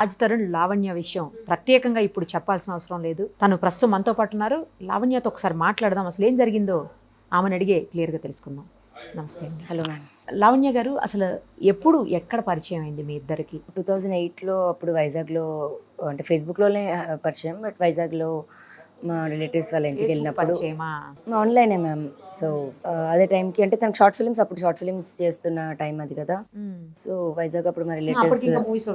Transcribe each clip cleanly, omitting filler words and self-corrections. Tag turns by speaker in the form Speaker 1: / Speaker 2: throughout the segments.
Speaker 1: రాజ్ తరుణ్ లావణ్య విషయం ప్రత్యేకంగా ఇప్పుడు చెప్పాల్సిన అవసరం లేదు. తను ప్రస్తుతం మనతో పాటు ఉన్నారు. లావణ్యతో ఒకసారి మాట్లాడదాం, అసలు ఏం జరిగిందో ఆమెను అడిగే క్లియర్గా తెలుసుకుందాం. నమస్తే అండి.
Speaker 2: Hello ma'am.
Speaker 1: లావణ్య గారు, అసలు ఎప్పుడు ఎక్కడ పరిచయం అయింది మీ ఇద్దరికి?
Speaker 2: 2008లో అప్పుడు వైజాగ్లో, అంటే ఫేస్బుక్లోనే పరిచయం. బట్ వైజాగ్లో మా రిలేటివ్స్ వాళ్ళ ఇంటికి వెళ్ళినప్పుడు
Speaker 1: పరిచయమా?
Speaker 2: ఆన్లైనే మ్యామ్. సో అదే టైంకి అంటే తనకు అప్పుడు షార్ట్ ఫిల్మ్స్ చేస్తున్న టైం అది కదా. సో వైజాగ్ అప్పుడు మా రిలేటివ్స్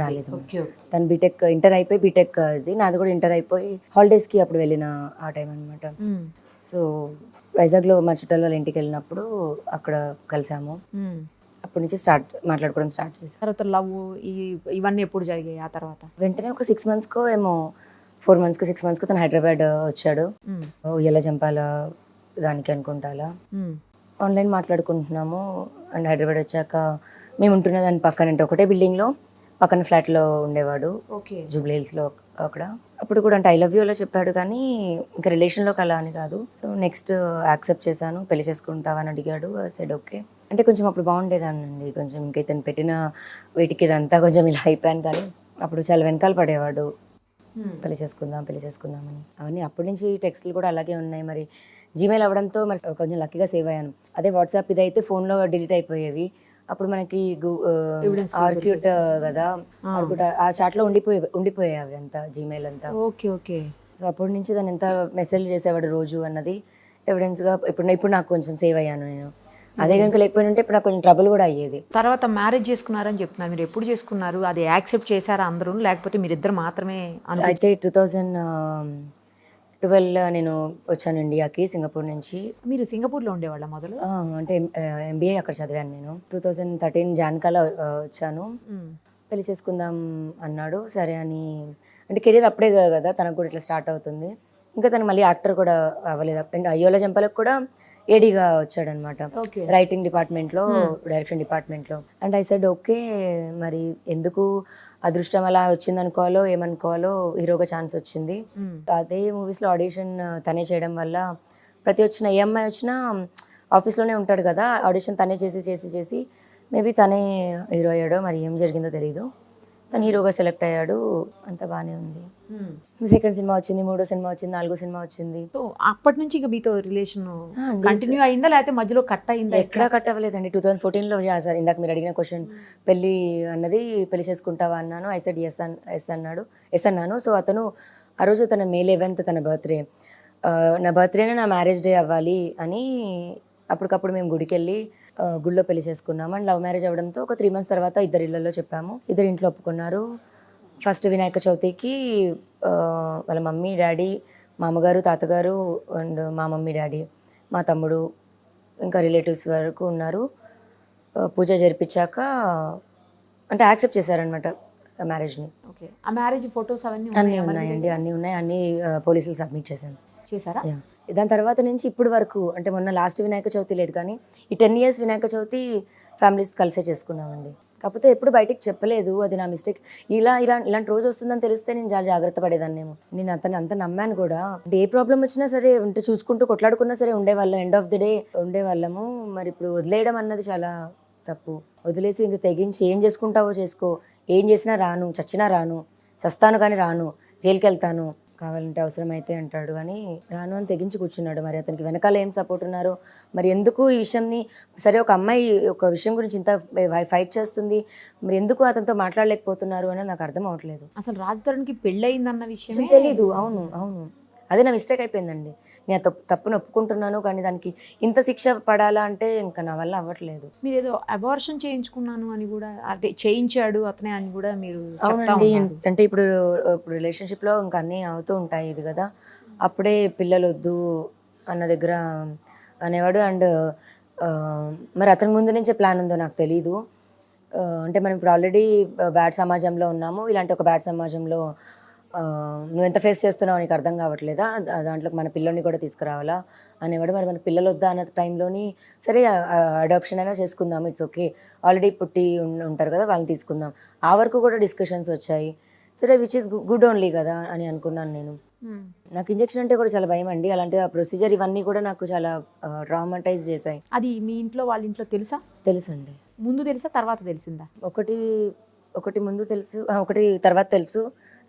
Speaker 2: రాలేదు.
Speaker 1: ఓకే.
Speaker 2: తను బీటెక్ ఇంటర్ అయిపోయి బీటెక్ ఇది నాది కూడా ఇంటర్ అయిపోయి హాలిడేస్కి అప్పుడు వెళ్ళిన ఆ టైం అనమాట. సో వైజాగ్లో మా చుట్టాల వాళ్ళ ఇంటికి వెళ్ళినప్పుడు అక్కడ కలిసాము. అప్పటి నుంచి మాట్లాడుకోవడం స్టార్ట్ చేశాం.
Speaker 1: తర్వాత లవ్ ఇవన్నీ ఎప్పుడు జరిగాయి? ఆ తర్వాత
Speaker 2: వెంటనే ఒక 6 monthsకో ఏమో 4 monthsకో 6 monthsకో తను హైదరాబాద్ వచ్చాడు. ఉయ్యాల జంపాల దానికి అనుకుంటా అలా ఆన్లైన్ మాట్లాడుకుంటున్నాము. అండ్ హైదరాబాద్ వచ్చాక మేము ఉంటున్న దాని పక్కన, అంటే ఒకటే బిల్డింగ్లో పక్కన ఫ్లాట్లో ఉండేవాడు, జూబ్లీ హిల్స్లో అక్కడ. అప్పుడు కూడా అంటే ఐ లవ్ యూ అలా చెప్పాడు, కానీ ఇంకా రిలేషన్లోకి అలా అని కాదు. సో నెక్స్ట్ యాక్సెప్ట్ చేశాను. పెళ్లి చేసుకుంటావా అని అడిగాడు. Said okay. అంటే కొంచెం అప్పుడు బాగుండేదానండి, కొంచెం ఇంకా ఇతను పెట్టిన వీటికి ఇదంతా కొంచెం ఇలా అయిపోయాను. కానీ అప్పుడు చాలా వెనకాల పడేవాడు, పెళ్లి చేసుకుందామని. అవన్నీ అప్పటి నుంచి టెక్స్ట్లు కూడా అలాగే ఉన్నాయి. మరి జీమెయిల్ అవ్వడంతో మరి కొంచెం లక్కీగా సేవ్ అయ్యాను. అదే వాట్సాప్ ఇదైతే ఫోన్లో డిలీట్ అయిపోయేవి. అప్పుడు మనకి ఆర్క్యూట్ కదా, ఆర్క్యూట్ ఆ చాట్లో ఉండిపోయాయి అవి అంతా, జీమెయిల్ అంతా.
Speaker 1: ఓకే.
Speaker 2: సో అప్పటి నుంచి దాన్ని ఎంత మెసేజ్ చేసేవాడు రోజు అన్నది ఎవిడెన్స్గా ఇప్పుడు నాకు కొంచెం సేవ్ అయ్యాను నేను. అదే కనుక లేకపోయింటే ఇప్పుడు నాకు కొంచెం ట్రబుల్ కూడా అయ్యేది.
Speaker 1: తర్వాత మ్యారేజ్ చేసుకున్నారని చెప్తున్నారు. మీరు ఎప్పుడు చేసుకున్నారు? అది యాక్సెప్ట్ చేశారా అందరూ, లేకపోతే మీరిద్దరు మాత్రమే?
Speaker 2: అయితే 2012 నేను వచ్చాను ఇండియాకి, సింగపూర్ నుంచి.
Speaker 1: మీరు సింగపూర్లో ఉండేవాళ్ళ మొదలు?
Speaker 2: అంటే MBA అక్కడ చదివాను నేను. 2013 జాన్కాలో వచ్చాను. పెళ్లి చేసుకుందాం అన్నాడు. సరే అని, అంటే కెరీర్ అప్పుడే కదా తనకు కూడా ఇట్లా స్టార్ట్ అవుతుంది. ఇంకా తను మళ్ళీ యాక్టర్ కూడా అవ్వలేదు. అండ్ అయ్యోల జంపలకు కూడా ఏడీగా వచ్చాడనమాట, రైటింగ్ డిపార్ట్మెంట్లో, డైరెక్షన్ డిపార్ట్మెంట్లో. And I said okay. మరి ఎందుకు అదృష్టం అలా వచ్చింది అనుకోవాలో ఏమనుకోవాలో, హీరోగా ఛాన్స్ వచ్చింది. అదే మూవీస్లో ఆడిషన్ తనే చేయడం వల్ల ప్రతి వచ్చిన ఏ అమ్మాయి వచ్చినా ఆఫీస్లోనే ఉంటాడు కదా, ఆడిషన్ తనే చేసి మేబీ తనే హీరో అయ్యాడో మరి ఏం జరిగిందో తెలీదు. తను హీరోగా సెలెక్ట్ అయ్యాడు. అంత బాగానే ఉంది. సెకండ్ సినిమా వచ్చింది, 3వ సినిమా వచ్చింది, 4వ సినిమా వచ్చింది.
Speaker 1: సో అప్పటి నుంచి ఇక మీతో రిలేషన్ కంటిన్యూ అయిందా, లేకపోతే మధ్యలో కట్ అయిందా?
Speaker 2: ఎక్కడా కట్ అవ్వలేదండి. 2014లో సార్ ఇందాక మీరు అడిగిన క్వశ్చన్, పెళ్ళి అన్నది పెళ్లి చేసుకుంటావా అన్నాను. ఐ సెడ్ ఎస్ అన్నాను. సో అతను ఆ రోజు తన May 11th తన బర్త్డే, నా బర్త్డేనే నా మ్యారేజ్ డే అవ్వాలి అని అప్పటికప్పుడు మేము గుడికి వెళ్ళి గుళ్ళో పెళ్లి చేసుకున్నాము. అండ్ లవ్ మ్యారేజ్ అవ్వడంతో ఒక 3 months తర్వాత ఇద్దరు ఇళ్లలో చెప్పాము. ఇద్దరు ఇంట్లో ఒప్పుకున్నారు. ఫస్ట్ వినాయక చవితికి వాళ్ళ మమ్మీ డాడీ, మా అమ్మగారు తాతగారు అండ్ మా మమ్మీ డాడీ, మా తమ్ముడు, ఇంకా రిలేటివ్స్ వరకు ఉన్నారు. పూజ జరిపించాక అంటే యాక్సెప్ట్ చేశారనమాట మ్యారేజ్ని.
Speaker 1: ఓకే. ఆ మ్యారేజ్ ఫొటోస్ అవన్నీ
Speaker 2: అన్నీ ఉన్నాయండి, అన్నీ ఉన్నాయి. అన్నీ పోలీసులు సబ్మిట్ చేశాను.
Speaker 1: చేశారా?
Speaker 2: దాని తర్వాత నుంచి ఇప్పుడు వరకు, అంటే మొన్న లాస్ట్ వినాయక చవితి లేదు, కానీ ఈ 10 years వినాయక చవితి ఫ్యామిలీస్ కలిసే చేసుకున్నామండి. కాకపోతే ఎప్పుడు బయటికి చెప్పలేదు, అది నా మిస్టేక్. ఇలాంటి రోజు వస్తుందని తెలిస్తే నేను చాలా జాగ్రత్త పడేదాన్నేమో. నేను అతను అంత నమ్మాను కూడా. అంటే ఏ ప్రాబ్లం వచ్చినా సరే, అంటే చూసుకుంటూ కొట్లాడుకున్నా సరే ఉండేవాళ్ళం, ఎండ్ ఆఫ్ ది డే ఉండేవాళ్ళము. మరి ఇప్పుడు వదిలేయడం అన్నది చాలా తప్పు. వదిలేసి ఇంక తెగించి ఏం చేసుకుంటావో చేసుకో, ఏం చేసినా రాను, చచ్చినా రాను, చస్తాను కానీ రాను, జైలుకి వెళ్తాను, కావాలంటే అవసరమైతే అంటాడు, అని రాను అని తెగించి కూర్చున్నాడు. మరి అతనికి వెనకాల ఏం సపోర్ట్ ఉన్నారో, మరి ఎందుకు ఈ విషయంని, సరే ఒక అమ్మాయి ఒక విషయం గురించి ఇంత ఫైట్ చేస్తుంది, మరి ఎందుకు అతనితో మాట్లాడలేకపోతున్నారు అని నాకు అర్థం అవ్వట్లేదు.
Speaker 1: అసలు రాజ్ తరుణ్కి పెళ్ళయిందన్న విషయం
Speaker 2: తెలీదు. అవును, అదే నా మిస్టేక్ అయిపోయిందండి. నేను తప్పును ఒప్పుకుంటున్నాను, కానీ దానికి ఇంత శిక్ష పడాలా అంటే ఇంకా నా వల్ల అవ్వట్లేదు.
Speaker 1: మీరు ఏదో అబార్షన్ చేయించుకున్నాను అని కూడా, అదే చేయించాడు అతనే అని కూడా మీరు?
Speaker 2: అవునండి. అంటే ఇప్పుడు రిలేషన్షిప్లో ఇంకా అన్నీ అవుతూ ఉంటాయి ఇది కదా. అప్పుడే పిల్లలు వద్దు అన్న దగ్గర అనేవాడు. అండ్ మరి అతని ముందు నుంచే ప్లాన్ ఉందో నాకు తెలీదు. అంటే మనం ఇప్పుడు ఆల్రెడీ బ్యాడ్ సమాజంలో ఉన్నాము, ఇలాంటి ఒక బ్యాడ్ సమాజంలో నువ్వు ఎంత ఫేస్ చేస్తున్నావు నీకు అర్థం కావట్లేదా, దాంట్లో మన పిల్లల్ని కూడా తీసుకురావాలా అనేవాడు. మరి మన పిల్లలు వద్దా అన్న టైంలోని సరే అడాప్షన్ అయినా చేసుకుందాం, ఇట్స్ ఓకే, ఆల్రెడీ పుట్టి ఉంటారు కదా వాళ్ళని తీసుకుందాం, ఆ వరకు కూడా డిస్కషన్స్ వచ్చాయి. సరే విచ్ ఈస్ గుడ్ ఓన్లీ కదా అని అనుకున్నాను నేను. నాకు ఇంజెక్షన్ అంటే కూడా చాలా భయం అండి. అలాంటి ఆ ప్రొసీజర్ ఇవన్నీ కూడా నాకు చాలా ట్రామటైజ్ చేశాయి.
Speaker 1: అది మీ ఇంట్లో వాళ్ళ ఇంట్లో తెలుసా?
Speaker 2: తెలుసండి.
Speaker 1: ముందు తెలుసా, తర్వాత తెలిసిందా?
Speaker 2: ఒకటి ముందు తెలుసు, ఒకటి తర్వాత తెలుసు,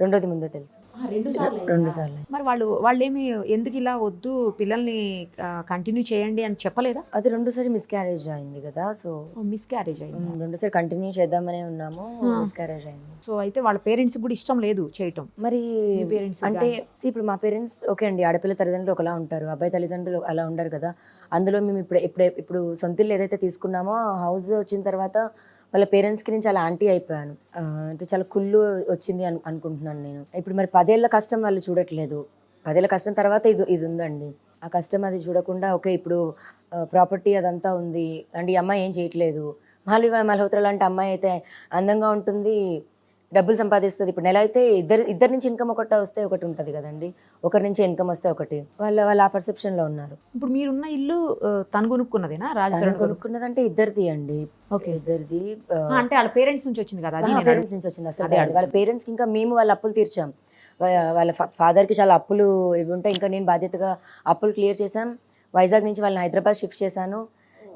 Speaker 2: రెండోది ముందు తెలుసు.
Speaker 1: 2 సార్లు
Speaker 2: 2 సార్లు.
Speaker 1: మరి వాళ్ళేమి ఎందుకు ఇలా వద్దు పిల్లల్ని కంటిన్యూ చేయండి అని చెప్పలేదా?
Speaker 2: అది 2 సారి మిస్క్యారేజ్ అయింది కదా, సో
Speaker 1: మిస్క్యారేజ్ అయింది.
Speaker 2: 2 సారి కంటిన్యూ చేద్దామనే ఉన్నాము, మిస్క్యారేజ్ అయింది.
Speaker 1: సో అయితే వాళ్ళ పేరెంట్స్ కూడా ఇష్టం లేదు చేయటం.
Speaker 2: మరి
Speaker 1: మీ parents
Speaker 2: అంటే ఇప్పుడు మా పేరెంట్స్ ఓకే అండి, ఆడపిల్ల తల్లిదండ్రులు ఒకలా ఉంటారు, అబ్బాయి తల్లిదండ్రులు అలా ఉండరు కదా. అందులో మేము ఇప్పుడు సొంత ఇల్లు ఏదైతే తీసుకున్నామో హౌస్ వచ్చిన తర్వాత వాళ్ళ పేరెంట్స్కి నేను చాలా యాంటీ అయిపోయాను. అంటే చాలా కుళ్ళు వచ్చింది అనుకుంటున్నాను నేను. ఇప్పుడు మరి 10 ఏళ్ల కష్టం వాళ్ళు చూడట్లేదు, 10 ఏళ్ల కష్టం తర్వాత ఇది ఉందండి. ఆ కష్టం అది చూడకుండా ఓకే ఇప్పుడు ప్రాపర్టీ అదంతా ఉంది అండ్ ఈ అమ్మాయి ఏం చేయట్లేదు. మల్హోత్రా లాంటి అమ్మాయి అయితే అందంగా ఉంటుంది, డబ్బులు సంపాదిస్తుంది. ఇప్పుడు నెల అయితే ఇద్దరి నుంచి ఇన్కమ్ ఒకటి వస్తే ఒకటి ఉంటుంది కదండి, ఒకరి నుంచి ఇన్కమ్ వస్తే ఒకటి. వాళ్ళు ఆ పర్సెప్షన్లో ఉన్నారు.
Speaker 1: ఇప్పుడు మీరున్న ఇల్లు తను కొనుక్కున్నదేనా?
Speaker 2: తను కొనుక్కున్నదంటే ఇద్దరిది అండి.
Speaker 1: ఓకే.
Speaker 2: ఇద్దరిది.
Speaker 1: అంటే వాళ్ళ పేరెంట్స్ నుంచి వచ్చింది కదా అది?
Speaker 2: పేరెంట్స్ నుంచి వచ్చింది అసలు కాదు. వాళ్ళ పేరెంట్స్కి ఇంకా మేము వాళ్ళ అప్పులు తీర్చాం. వాళ్ళ ఫాదర్కి చాలా అప్పులు ఇవి ఉంటాయి, ఇంకా నేను బాధ్యతగా అప్పులు క్లియర్ చేశాం. వైజాగ్ నుంచి వాళ్ళని హైదరాబాద్ షిఫ్ట్ చేశాను.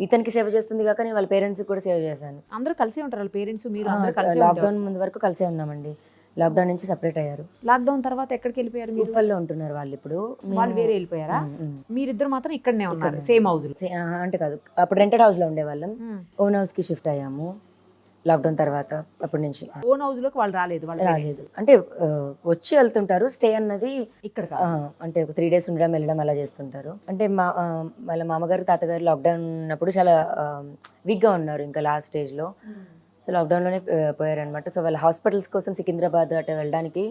Speaker 2: ఇతనికి సేవ చేస్తుంది కాక నేను వాళ్ళ పేరెంట్స్కి కూడా సేవ చేశాను.
Speaker 1: అందరూ కలిసి ఉంటారు వాళ్ళ పేరెంట్స్ మీరు అందరూ కలిసి?
Speaker 2: లాక్డౌన్ ముందు వరకు కలిసే ఉన్నామండి, లాక్డౌన్ నుంచి సపరేట్ అయ్యారు.
Speaker 1: లాక్డౌన్ తర్వాత ఎక్కడికి వెళ్ళిపోయారు మీరు?
Speaker 2: ఉప్పల్లో ఉంటున్నారు వాళ్ళు ఇప్పుడు.
Speaker 1: వాళ్ళు వేరే వెళ్ళిపోయారా? మీరిద్దరు మాత్రం ఇక్కడనే ఉన్నారు సేమ్ హౌస్ లో?
Speaker 2: అంటే కాదు, అప్పుడు రెంటెడ్ హౌస్ లో ఉండేవాళ్ళం, ఓన్ హౌస్ కి షిఫ్ట్ అయ్యాము లాక్డౌన్ తర్వాత. అప్పటి నుంచి
Speaker 1: ఓన్ హౌస్ లోకి వాళ్ళు రాలేదు?
Speaker 2: అంటే వచ్చి వెళ్తుంటారు, స్టే అన్నది
Speaker 1: ఇక్కడ
Speaker 2: అంటే ఒక 3 days ఉండడం వెళ్ళడం అలా చేస్తుంటారు. అంటే వాళ్ళ మామగారు తాతగారు లాక్డౌన్ ఉన్నప్పుడు చాలా వీక్ గా ఉన్నారు, ఇంకా లాస్ట్ స్టేజ్ లో. సో లాక్డౌన్లోనే పోయారనమాట. సో వాళ్ళ హాస్పిటల్స్ కోసం సికింద్రాబాద్ అటు వెళ్ళడానికి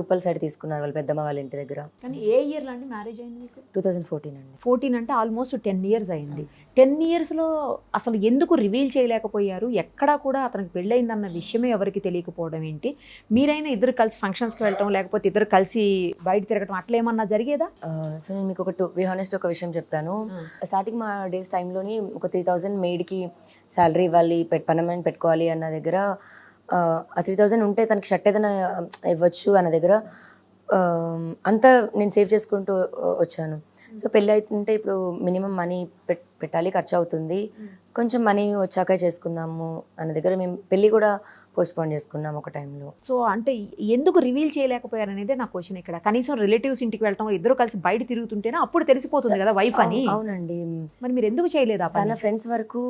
Speaker 2: ఉప్పల్ సైడ్ తీసుకున్నారు వాళ్ళ పెద్దమ్మ వాళ్ళ ఇంటి దగ్గర.
Speaker 1: కానీ ఏ ఇయర్ లో అండి మ్యారేజ్ అయింది మీకు?
Speaker 2: 2014 అండి.
Speaker 1: 14 అంటే ఆల్మోస్ట్ 10 years అయింది. 10 years లో అసలు ఎందుకు రివీల్ చేయలేకపోయారు? ఎక్కడా కూడా అతనికి పెళ్ళయిందన్న విషయమే ఎవరికి తెలియకపోవడం ఏంటి? మీరైనా ఇద్దరు కలిసి ఫంక్షన్స్కి వెళ్ళటం లేకపోతే ఇద్దరు కలిసి బయట తిరగటం అట్లా ఏమన్నా జరిగేదా?
Speaker 2: సో నేను మీకు ఒక విషయం చెప్తాను. స్టార్టింగ్ మా డేస్ టైంలోని ఒక 3,000 మెయిడ్కి శాలరీ ఇవ్వాలి, పర్మనెంట్ పెట్టుకోవాలి అన్న దగ్గర ఆ 3,000 ఉంటే తనకి షర్ట్ ఏదైనా ఇవ్వచ్చు అన్న దగ్గర అంతా నేను సేవ్ చేసుకుంటూ వచ్చాను. సో పెళ్ళి అవుతుంటే ఇప్పుడు మినిమం మనీ పెట్టాలి, ఖర్చు అవుతుంది, కొంచెం మనీ వచ్చాక చేసుకుందాము అన్న దగ్గర మేము పెళ్ళి కూడా పోస్ట్పోన్ చేసుకున్నాం ఒక టైంలో.
Speaker 1: సో అంటే ఎందుకు రివీల్ చేయలేకపోయారు అనేది నా క్వశ్చన్ ఇక్కడ. కనీసం రిలేటివ్స్ ఇంటికి వెళ్ళటం, ఇద్దరు కలిసి బయట తిరుగుతుంటేనే అప్పుడు తెలిసిపోతుంది కదా వైఫ్ అని.
Speaker 2: అవునండి.
Speaker 1: మరి మీరు ఎందుకు చేయలేదా?
Speaker 2: తన ఫ్రెండ్స్ వరకు,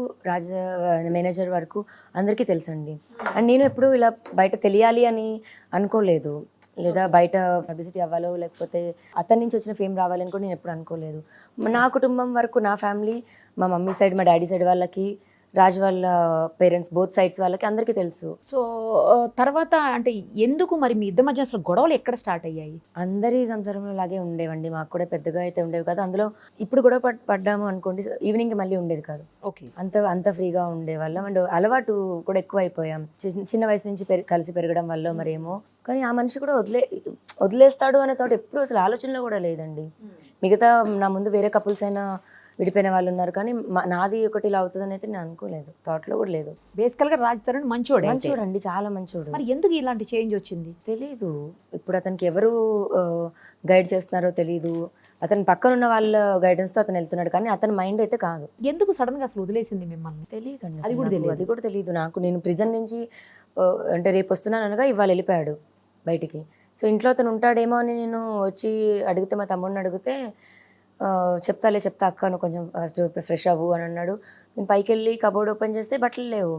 Speaker 2: మేనేజర్ వరకు అందరికీ తెలుసండి. అండ్ నేను ఎప్పుడు ఇలా బయట తెలియాలి అని అనుకోలేదు, లేదా బయట పబ్లిసిటీ అవ్వాలో లేకపోతే అతని నుంచి వచ్చిన ఫేమ్ రావాలని కూడా నేను ఎప్పుడు అనుకోలేదు. నా కుటుంబం వరకు, నా ఫ్యామిలీ, మా మమ్మీ సైడ్, మా డాడీ సైడ్ వాళ్ళకి, రాజ్ వాళ్ళ పేరెంట్స్ బోత్ సైడ్స్ వాళ్ళకి అందరికీ తెలుసు.
Speaker 1: సో తర్వాత అంటే ఎందుకు మరి మీ ఇద్దరి మధ్య అసలు గొడవలు ఎక్కడ స్టార్ట్ అయ్యాయి?
Speaker 2: అందరి సంసారంలో లాగే ఉండేవండి, మాకు కూడా పెద్దగా అయితే ఉండేవి కాదు. అందులో ఇప్పుడు గొడవ పడ్డాము అనుకోండి, ఈవినింగ్ మళ్ళీ ఉండేది కాదు.
Speaker 1: ఓకే.
Speaker 2: అంత ఫ్రీగా ఉండేవాళ్ళం. అండ్ అలవాటు కూడా ఎక్కువ అయిపోయాం, చిన్న వయసు నుంచి కలిసి పెరగడం వల్ల మరేమో. కానీ ఆ మనిషి కూడా వదిలేస్తాడు అనే థాట్ ఎప్పుడు అసలు ఆలోచనలో కూడా లేదండి. మిగతా నా ముందు వేరే కపుల్స్ అయినా విడిపోయిన వాళ్ళు ఉన్నారు, కానీ నాది ఒకటి ఇలా అవుతుందని అయితే నేను అనుకోలేదు, థాట్లో కూడా లేదు.
Speaker 1: బేసికల్ గా రాజ్ తరుణ్
Speaker 2: మంచోడండి, చాలా మంచోడు.
Speaker 1: మరి ఎందుకు ఇలాంటి చేంజ్ వచ్చింది
Speaker 2: తెలీదు. ఇప్పుడు అతనికి ఎవరు గైడ్ చేస్తున్నారో తెలీదు. అతని పక్కన ఉన్న వాళ్ళ గైడెన్స్తో అతను వెళ్తున్నాడు, కానీ అతని మైండ్ అయితే కాదు.
Speaker 1: ఎందుకు సడన్ గా అసలు వదిలేసింది మిమ్మల్ని?
Speaker 2: తెలియదు అండి, అది కూడా తెలియదు నాకు. నేను ప్రిజన్ నుంచి అంటే రేపు వస్తున్నాను అనగా ఇవాళ వెళ్ళిపోయాడు బయటికి. సో ఇంట్లో అతను ఉంటాడేమో అని నేను వచ్చి అడిగితే, మా తమ్ముడిని అడిగితే చెప్తా అక్క, నువ్వు కొంచెం ఫస్ట్ ఫ్రెష్ అవ్వు అని అన్నాడు. నేను పైకి వెళ్ళి కబోర్డ్ ఓపెన్ చేస్తే బట్టలు లేవు,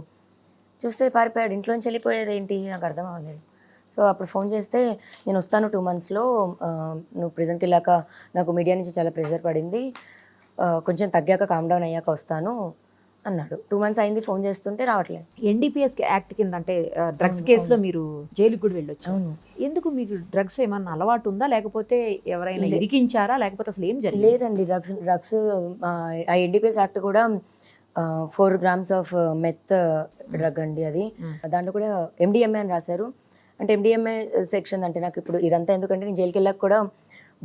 Speaker 2: చూస్తే పారిపోయాడు. ఇంట్లోంచి వెళ్ళిపోయేది ఏంటి నాకు అర్థం అవ్వలేదు. సో అప్పుడు ఫోన్ చేస్తే, నేను వస్తాను 2 monthsలో, నువ్వు ప్రిజన్కి వెళ్ళాక నాకు మీడియా నుంచి చాలా ప్రెషర్ పడింది, కొంచెం తగ్గాక కామ్ డౌన్ అయ్యాక వస్తాను అన్నాడు. 2 months అయింది ఫోన్ చేస్తుంటే రావట్లేదు.
Speaker 1: NDPS యాక్ట్ కింద అంటే డ్రగ్స్ కేసులో మీరు జైలుకి కూడా వెళ్ళొచ్చు.
Speaker 2: అవును.
Speaker 1: ఎందుకు మీకు డ్రగ్స్ ఏమన్నా అలవాటు ఉందా, లేకపోతే ఎవరైనా ఇరికించారా, లేకపోతే అసలు ఏం జరిగింది?
Speaker 2: లేదండి, డ్రగ్స్ ఆ NDPS యాక్ట్ కూడా 4 grams ఆఫ్ మెత్ డ్రగ్ అండి అది. దాంట్లో కూడా MDMA అని రాశారు. అంటే MDMA సెక్షన్ అంటే నాకు ఇప్పుడు ఇదంతా ఎందుకంటే నేను జైలుకి వెళ్ళాక కూడా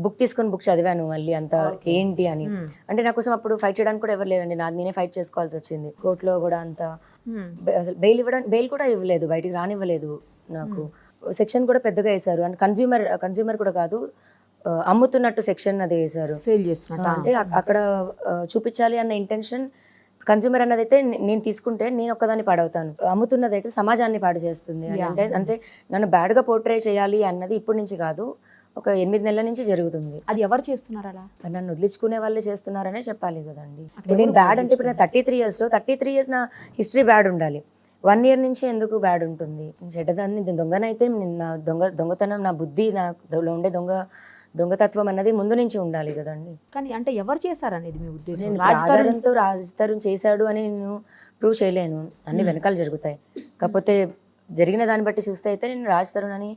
Speaker 2: బుక్ చదివాను మళ్ళీ అంతా ఏంటి అని. అంటే నా కోసం అప్పుడు ఫైట్ చేయడానికి కూడా ఎవరు లేదండి, నేనే ఫైట్ చేసుకోవాల్సి వచ్చింది కోర్టులో కూడా. అంతా అసలు బెయిల్ కూడా ఇవ్వలేదు, బయటికి రానివ్వలేదు నాకు. సెక్షన్ కూడా పెద్దగా వేశారు. అండ్ కన్జ్యూమర్ కూడా కాదు, అమ్ముతున్నట్టు సెక్షన్ అది వేశారు.
Speaker 1: సేల్ చేస్తున్నట్టు.
Speaker 2: అంటే అక్కడ చూపించాలి అన్న ఇంటెన్షన్ కన్జ్యూమర్ అన్నది అయితే నేను తీసుకుంటే నేను ఒక్కదాన్ని పాడవుతాను, అమ్ముతున్నది అయితే సమాజాన్ని పాడు చేస్తుంది అని
Speaker 1: Yeah.
Speaker 2: అంటే నన్ను బ్యాడ్గా పోర్ట్రే చేయాలి అన్నది ఇప్పటి నుంచి కాదు, ఒక 8 నెలల నుంచి జరుగుతుంది.
Speaker 1: అది ఎవరు చేస్తున్నారు అలా?
Speaker 2: నన్ను వదిలించుకునే వాళ్ళే చేస్తున్నారనే చెప్పాలి కదండి.
Speaker 1: అక్కడ
Speaker 2: ఇప్పుడు నేను
Speaker 1: ఎవరు
Speaker 2: బ్యాడ్ అంటే ఇప్పుడు నా 33 ఇయర్స్లో 33 ఇయర్స్ నా హిస్టరీ బ్యాడ్ ఉండాలి, 1 ఇయర్ నుంచి ఎందుకు బ్యాడ్ ఉంటుంది? చెడ్డదాన్ని దొంగనైతే నా దొంగతనం నా బుద్ధి నాలో ఉండే దొంగతత్వం అన్నది ముందు నుంచి ఉండాలి కదండి.
Speaker 1: కానీ అంటే ఎవరు చేశారనేది మీ ఉద్దేశం?
Speaker 2: నేను
Speaker 1: రాజ్ తరుణ్
Speaker 2: రాజ్ తరుణ్ చేశాడు అని నేను ప్రూవ్ చేయలేను, అన్ని వెనకాల జరుగుతాయి. కాకపోతే జరిగిన దాన్ని బట్టి చూస్తే అయితే నేను రాజ్ తరుణ్ అని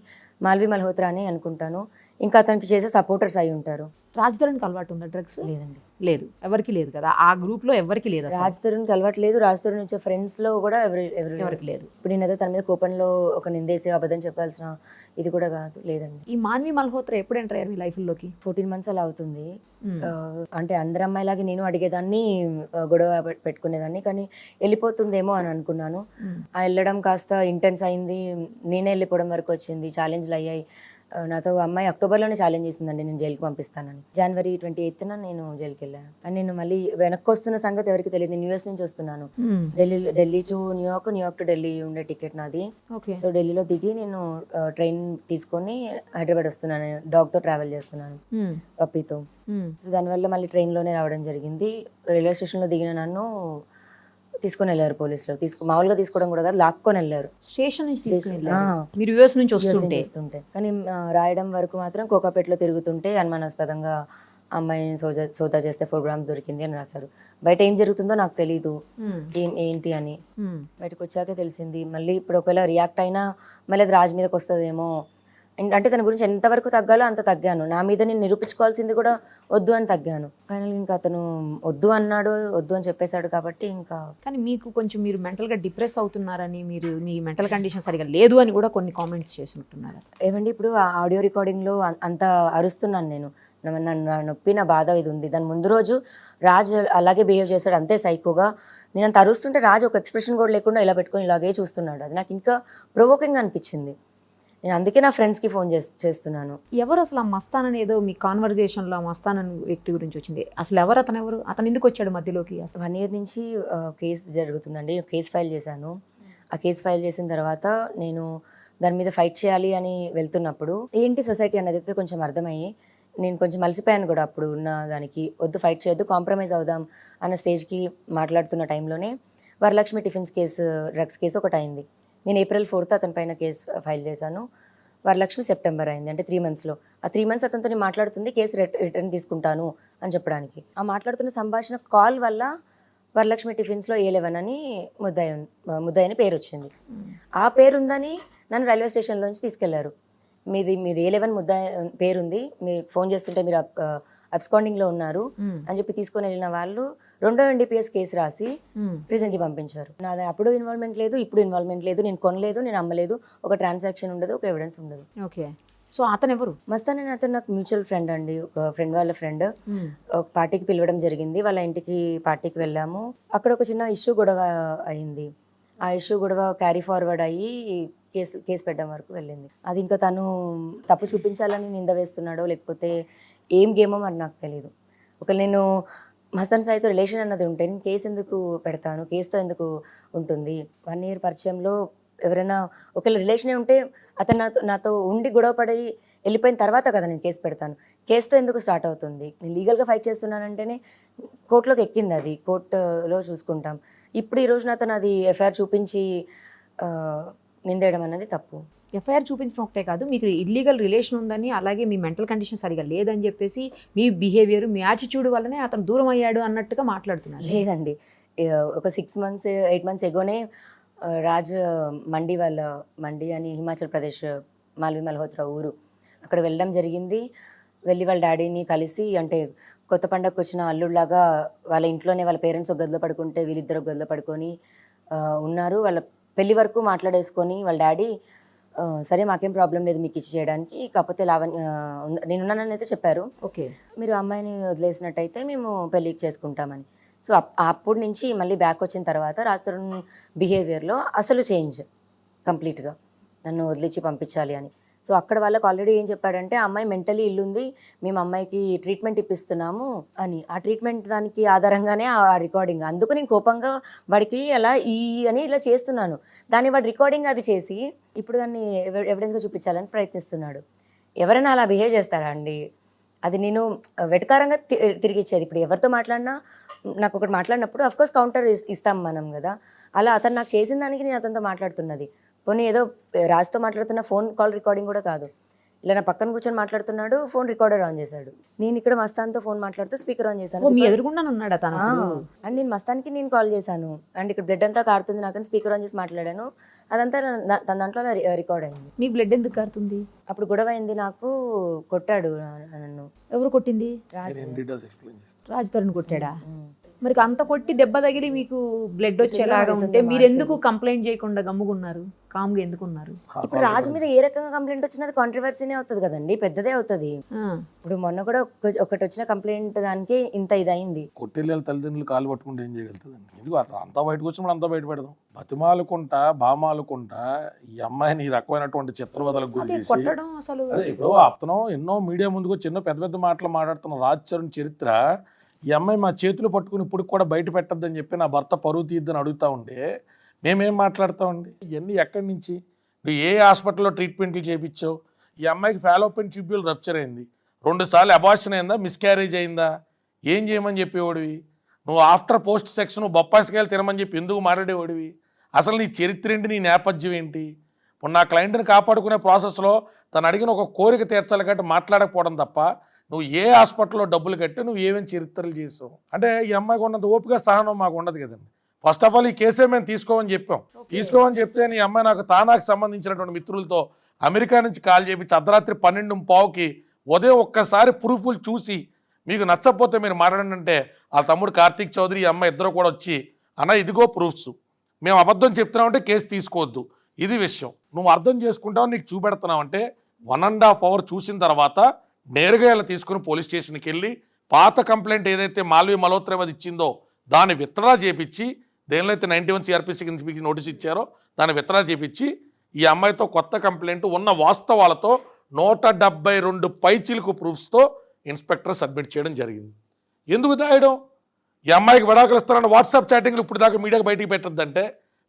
Speaker 2: మాల్వి మల్హోత్రా అని అనుకుంటాను. ఇంకా అతనికి చేసే సపోర్టర్స్ అయి ఉంటారు.
Speaker 1: రాజ్ తరుణ్కి అలవాటు ఉందా డ్రగ్స్?
Speaker 2: లేదండి,
Speaker 1: లేదు, ఎవరికి లేదు కదా, ఆ గ్రూప్ లో ఎవరికి లేదు అసలు.
Speaker 2: రాజ్ తరుణ్కి అలవాటు లేదు, రాజ్ తరుణ్ వచ్చే ఫ్రెండ్స్ లో కూడా
Speaker 1: ఎవరికి లేదు.
Speaker 2: ఇప్పుడు నేనైతే తన మీద కోపంలో ఒక నిందేసి అబద్ధం చెప్పాల్సిన ఇది కూడా కాదు, లేదండి.
Speaker 1: ఈ మాన్వి మల్హోత్రా ఎప్పుడు ఎంటర్ అయ్యారు మీ లైఫ్ లోకి?
Speaker 2: 14 months అలా అవుతుంది. అంటే అందరు అమ్మాయిలాగే నేను అడిగేదాన్ని, గొడవ పెట్టుకునేదాన్ని, కానీ వెళ్ళిపోతుందేమో అని అనుకున్నాను. ఆ వెళ్ళడం కాస్త ఇంటెన్స్ అయింది, నేనే వెళ్ళిపోవడం వరకు వచ్చింది, ఛాలెంజ్లు అయ్యాయి. నాతో అమ్మాయి అక్టోబర్లోనే ఛాలెంజ్ చేసిందండి నేను జైలుకి పంపిస్తానని. జనవరి 28న నేను జైలుకి వెళ్ళాను. అండ్ నేను మళ్ళీ వెనక్కి వస్తున్న సంగతి ఎవరికి తెలియదు, నేను యూఎస్ నుంచి వస్తున్నాను. Delhi to New York, New York to Delhi ఉండే టికెట్ నాది. సో ఢిల్లీలో దిగి నేను ట్రైన్ తీసుకొని హైదరాబాద్ వస్తున్నాను, డాగ్తో ట్రావెల్ చేస్తున్నాను, పప్పీతో. సో దానివల్ల మళ్ళీ ట్రైన్లోనే రావడం జరిగింది. రైల్వే స్టేషన్లో దిగిన నన్ను తీసుకొని వెళ్ళారు పోలీసులు. మామూలుగా తీసుకోవడం కూడా కాదు, లాక్కొని వెళ్ళారు
Speaker 1: స్టేషన్ నుంచి తీసుకుని వెళ్ళారు. మీరు యూఎస్ నుంచి
Speaker 2: వస్తుంటే. కానీ రాయడం వరకు మాత్రం కోకాపేటలో తిరుగుతుంటే అనుమానాస్పదంగా అమ్మాయిని సోదా చేస్తే 4 grams దొరికింది అని రాశారు. బయట ఏం జరుగుతుందో నాకు తెలీదు, ఏంటి అని. బయటకు వచ్చాకే తెలిసింది. మళ్ళీ ఇప్పుడు ఒకవేళ రియాక్ట్ అయినా మళ్ళీ అది రాజు మీదకి వస్తుందేమో అంటే తన గురించి ఎంతవరకు తగ్గాలో అంత తగ్గాను. నా మీద నేను నిరూపించుకోవాల్సింది కూడా వద్దు అని తగ్గాను. ఫైనల్ ఇంకా అతను వద్దు అన్నాడు, వద్దు అని చెప్పేశాడు కాబట్టి ఇంకా.
Speaker 1: కానీ మీకు కొంచెం మీరు మెంటల్గా డిప్రెస్ అవుతున్నారని, మీరు మీ మెంటల్ కండిషన్ సరిగా లేదు అని కూడా కొన్ని కామెంట్స్ చేసినట్టున్నారు.
Speaker 2: ఏమండి ఇప్పుడు ఆ ఆడియో రికార్డింగ్లో అంత అరుస్తున్నాను నేను, నా నొప్పి నా బాధ ఇది ఉంది. దాని ముందు రోజు రాజ్ అలాగే బిహేవ్ చేశాడు, అంతే సైకోగా. నేను అంత అరుస్తుంటే రాజ్ ఒక ఎక్స్ప్రెషన్ కూడా లేకుండా ఇలా పెట్టుకొని ఇలాగే చూస్తున్నాడు. అది నాకు ఇంకా ప్రొవోకింగ్ అనిపించింది. నేను అందుకే నా ఫ్రెండ్స్కి ఫోన్ చేస్తున్నాను.
Speaker 1: ఎవరు అసలు ఆ మస్తాన్ అని ఏదో మీ కాన్వర్జేషన్లో ఆ మస్తాన్ అనే వ్యక్తి గురించి వచ్చింది, అసలు ఎవరు అతను ఎందుకు వచ్చాడు మధ్యలోకి? అసలు
Speaker 2: 1 year నుంచి కేసు జరుగుతుందండి. కేసు ఫైల్ చేశాను. ఆ కేసు ఫైల్ చేసిన తర్వాత నేను దాని మీద ఫైట్ చేయాలి అని వెళ్తున్నప్పుడు ఏంటి సొసైటీ అనేది అయితే కొంచెం అర్థమయ్యి నేను కొంచెం అలసిపోయాను కూడా. అప్పుడు ఉన్న దానికి వద్దు, ఫైట్ చేయొద్దు, కాంప్రమైజ్ అవుదాం అన్న స్టేజ్కి మాట్లాడుతున్న టైంలోనే Varalakshmi tiffins case, drugs case ఒకటి అయింది. నేను April 4th అతని పైన కేసు ఫైల్ చేశాను. వరలక్ష్మి సెప్టెంబర్ అయింది, అంటే 3 monthsలో. ఆ 3 months అతనితో మాట్లాడుతుంది కేసు రిటర్న్ తీసుకుంటాను అని చెప్పడానికి. ఆ మాట్లాడుతున్న సంభాషణ కాల్ వల్ల వరలక్ష్మి టిఫిన్స్లో A11 అని ముద్దయ్య పేరు వచ్చింది. ఆ పేరు ఉందని నన్ను రైల్వే స్టేషన్లోంచి తీసుకెళ్లారు. మీది A11 ముద్దయ్య పేరుంది, మీరు ఫోన్ చేస్తుంటే మీరు అబ్స్కాండింగ్లో ఉన్నారు అని చెప్పి తీసుకొని వెళ్ళిన వాళ్ళు 2వ NDPS కేసు రాసి ప్రిజన్కి పంపించారు. నాది అప్పుడు ఇన్వాల్వ్మెంట్ లేదు, ఇప్పుడు ఇన్వాల్వ్మెంట్ లేదు, నేను కొనలేదు, నేను అమ్మలేదు, ఒక ట్రాన్సాక్షన్ ఉండదు, ఒక ఎవిడెన్స్ ఉండదు.
Speaker 1: ఓకే. సో అతను ఎవరు?
Speaker 2: మస్తాన్ అని అతను నాకు మ్యూచువల్ ఫ్రెండ్ అండి, ఒక ఫ్రెండ్ వాళ్ళ ఫ్రెండ్. ఒక పార్టీకి పిలవడం జరిగింది, వాళ్ళ ఇంటికి పార్టీకి వెళ్ళాము. అక్కడ ఒక చిన్న ఇష్యూ గొడవ అయింది. ఆ ఇష్యూ గొడవ క్యారీ ఫార్వర్డ్ అయ్యి కేసు పెట్టడం వరకు వెళ్ళింది. అది ఇంకా తను తప్పు చూపించాలని నింద వేస్తున్నాడో లేకపోతే ఏం గేమో మరి నాకు తెలియదు. ఒకవేళ నేను మస్తాన్ సాయితో రిలేషన్ అన్నది ఉంటే నేను కేసు ఎందుకు పెడతాను, కేసుతో ఎందుకు ఉంటుంది? 1 year పరిచయంలో ఎవరైనా ఒకవేళ రిలేషనే ఉంటే అతను నాతో ఉండి గొడవ పడి వెళ్ళిపోయిన తర్వాత కదా నేను కేసు పెడతాను. కేసుతో ఎందుకు స్టార్ట్ అవుతుంది? నేను లీగల్గా ఫైట్ చేస్తున్నానంటేనే కోర్టులోకి ఎక్కింది, అది కోర్టులో చూసుకుంటాం. ఇప్పుడు ఈరోజు నాతో అది FIR చూపించి నిందేయడం అనేది తప్పు.
Speaker 1: FIR చూపించడం ఒకటే కాదు, మీకు ఇల్లీగల్ రిలేషన్ ఉందని, అలాగే మీ మెంటల్ కండిషన్ సరిగా లేదని చెప్పేసి మీ బిహేవియర్, మీ యాటిట్యూడ్ వల్లనే అతను దూరం అయ్యాడు అన్నట్టుగా మాట్లాడుతున్నారు.
Speaker 2: లేదండి, ఒక 6 months 8 months ఎగోనే రాజ్ మండి అని హిమాచల్ ప్రదేశ్ మాల్వి మల్హోత్రా ఊరు, అక్కడ వెళ్ళడం జరిగింది. వెళ్ళి వాళ్ళ డాడీని కలిసి, అంటే కొత్త పండగకు వచ్చిన అల్లుడిలాగా వాళ్ళ ఇంట్లోనే వాళ్ళ పేరెంట్స్ ఒక గదిలో పడుకుంటే వీళ్ళిద్దరు ఒక గదిలో పడుకొని ఉన్నారు. వాళ్ళ పెళ్లి వరకు మాట్లాడేసుకొని వాళ్ళ డాడీ సరే మాకేం ప్రాబ్లం లేదు మీకు ఇచ్చి చేయడానికి, కాకపోతే నేనున్నానని అయితే చెప్పారు.
Speaker 1: ఓకే,
Speaker 2: మీరు అమ్మాయిని వదిలేసినట్టయితే మేము పెళ్ళికి చేసుకుంటామని. సో అప్పటి నుంచి మళ్ళీ బ్యాక్ వచ్చిన తర్వాత రాజ్ తరుణ్ బిహేవియర్లో అసలు చేంజ్ కంప్లీట్గా, నన్ను వదిలించి పంపించాలి అని. సో అక్కడ వాళ్ళకి ఆల్రెడీ ఏం చెప్పాడంటే అమ్మాయి మెంటలీ ఇల్లుంది, మేము అమ్మాయికి ట్రీట్మెంట్ ఇప్పిస్తున్నాము అని. ఆ ట్రీట్మెంట్ దానికి ఆధారంగానే ఆ రికార్డింగ్. అందుకు నేను కోపంగా వాడికి అలా అని ఇలా చేస్తున్నాను. దాన్ని వాడు రికార్డింగ్ అది చేసి ఇప్పుడు దాన్ని ఎవిడెన్స్గా చూపించాలని ప్రయత్నిస్తున్నాడు. ఎవరైనా అలా బిహేవ్ చేస్తారా అండి? అది నేను వెటకారంగా తిరిగి ఇచ్చేది. ఇప్పుడు ఎవరితో మాట్లాడినా నాకు ఒకటి మాట్లాడినప్పుడు అఫ్కోర్స్ కౌంటర్ ఇస్తాం మనం కదా. అలా అతను నాకు చేసిన దానికి నేను అతనితో మాట్లాడుతున్నది. పోనీ ఏదో రాజుతో మాట్లాడుతున్న ఫోన్ కాల్ రికార్డింగ్ కూడా కాదు. ఇలా నా పక్కన కూర్చొని మాట్లాడుతున్నాడు, ఫోన్ రికార్డర్ ఆన్ చేశాడు. నేను ఇక్కడ మస్తాన్తో ఫోన్ మాట్లాడుతూ స్పీకర్ ఆన్ చేశాను.
Speaker 1: మీ ఎదురుగుండానే ఉన్నాడా తను?
Speaker 2: అండ్ నేను మస్తాన్కి నేను కాల్ చేశాను. అండ్ ఇక్కడ బ్లడ్ అంతా కారుతుంది నాకు, స్పీకర్ ఆన్ చేసి మాట్లాడాను. అదంతా తన దాంట్లో రికార్డ్ అయింది.
Speaker 1: మీకు బ్లడ్ ఎందుకు కారుతుంది?
Speaker 2: అప్పుడు గొడవ అయింది, నాకు కొట్టాడు నన్ను.
Speaker 1: ఎవరు కొట్టింది? రాజు తరుణ్ కొట్టాడా? మరి అంత కొట్టి దెబ్బ తగిలి మీకు బ్లడ్ వచ్చేలాగా ఉంటే మీరు ఎందుకు కంప్లైంట్ చేయకుండా గమ్ముకున్నారు? కామ్గా ఎందుకున్నారు?
Speaker 2: ఇప్పుడు రాజు మీద ఏ రకంగా కంప్లైంట్ వచ్చినది కాంట్రవర్సీనే అవుతుంది కదండి, పెద్దదే అవుతుంది. ఇప్పుడు మొన్న కూడా ఒకటి వచ్చిన కంప్లైంట్ దానికి ఇంత ఇదైంది.
Speaker 3: కొట్టెళ్ళ తల్లిదండ్రులు కాలు పట్టుకుంటే ఏం చేయగలుగుతుందండి? ఎందుకు అంతా బయటకు వచ్చినప్పుడు అంతా బయట పెడదాం. బతిమాలుకుంటా బామాలుకుంటా ఈ అమ్మాయిని ఈ రకమైనటువంటి చిత్రవదలకు గురి చేసి
Speaker 1: కొట్టడం అసలు
Speaker 3: ఇప్పుడు అతను ఎన్నో మీడియా ముందుకు వచ్చి ఎన్నో పెద్ద పెద్ద మాటలు మాట్లాడుతున్న రాజ్ చరణ్ చరిత్ర ఈ అమ్మాయి మా చేతులు పట్టుకుని ఇప్పుడు కూడా బయట పెట్టద్దని చెప్పి నా భర్త పరువు తీద్దని అడుగుతా ఉండే మేమేం మాట్లాడతామండి? ఇవన్నీ ఎక్కడి నుంచి? నువ్వు ఏ హాస్పిటల్లో ట్రీట్మెంట్లు చేయించావు? ఈ అమ్మాయికి ఫాలోపిన్ ట్యూబ్యూల్ రప్చర్ అయింది, 2 సార్లు అబార్షన్ అయిందా, మిస్క్యారేజ్ అయిందా? ఏం చేయమని చెప్పేవాడివి? నువ్వు ఆఫ్టర్ పోస్ట్ సెక్స్ నువ్వు బొప్పాయికాయలు తినమని చెప్పి ఎందుకు మాట్లాడేవాడివి? అసలు నీ చరిత్ర ఏంటి, నీ నేపథ్యం ఏంటి? ఇప్పుడు నా క్లయింట్ని కాపాడుకునే ప్రాసెస్లో తను అడిగిన ఒక కోరిక తీర్చాలి కాబట్టి మాట్లాడకపోవడం తప్ప నువ్వు ఏ హాస్పిటల్లో డబ్బులు కట్టి నువ్వు ఏమేమి చరిత్రలు చేసావు అంటే ఈ అమ్మాయికి ఉన్నంత ఓపిక సహనం మాకు ఉండదు కదండి. ఫస్ట్ ఆఫ్ ఆల్ ఈ కేసే మేము తీసుకోమని చెప్పాం. తీసుకోమని చెప్తే నీ అమ్మాయి నాకు తానాకు సంబంధించినటువంటి మిత్రులతో అమెరికా నుంచి కాల్ చేయించి అర్ధరాత్రి 12:15కి ఉదయం ఒక్కసారి ప్రూఫ్లు చూసి మీకు నచ్చకపోతే మీరు మాట్లాడండి అంటే ఆ తమ్ముడు కార్తీక్ చౌదరి ఈ అమ్మాయి ఇద్దరు కూడా వచ్చి అన్న ఇదిగో ప్రూఫ్స్, మేము అబద్ధం చెప్తున్నామంటే కేసు తీసుకోవద్దు, ఇది విషయం, నువ్వు అర్థం చేసుకుంటావు, నీకు చూపెడుతున్నావంటే 1.5 hour చూసిన తర్వాత నేరుగా ఇలా తీసుకుని పోలీస్ స్టేషన్కి వెళ్ళి పాత కంప్లైంట్ ఏదైతే మాల్వి మల్హోత్రా అది ఇచ్చిందో దాన్ని విత్డ్రా చేపించి, దేనిలో అయితే 91 CRPC కింద నోటీస్ ఇచ్చారో దాన్ని విత్డ్రా చేపించి ఈ అమ్మాయితో కొత్త కంప్లైంట్ ఉన్న వాస్తవాలతో 172 పైచిలుకు ప్రూఫ్స్తో ఇన్స్పెక్టర్ సబ్మిట్ చేయడం జరిగింది. ఎందుకు దాయడం? ఈ అమ్మాయికి విడాకులు ఇస్తారన్న వాట్సాప్ చాటింగ్లు ఇప్పుడు దాకా మీడియాకి బయటికి పెట్టద్దంటే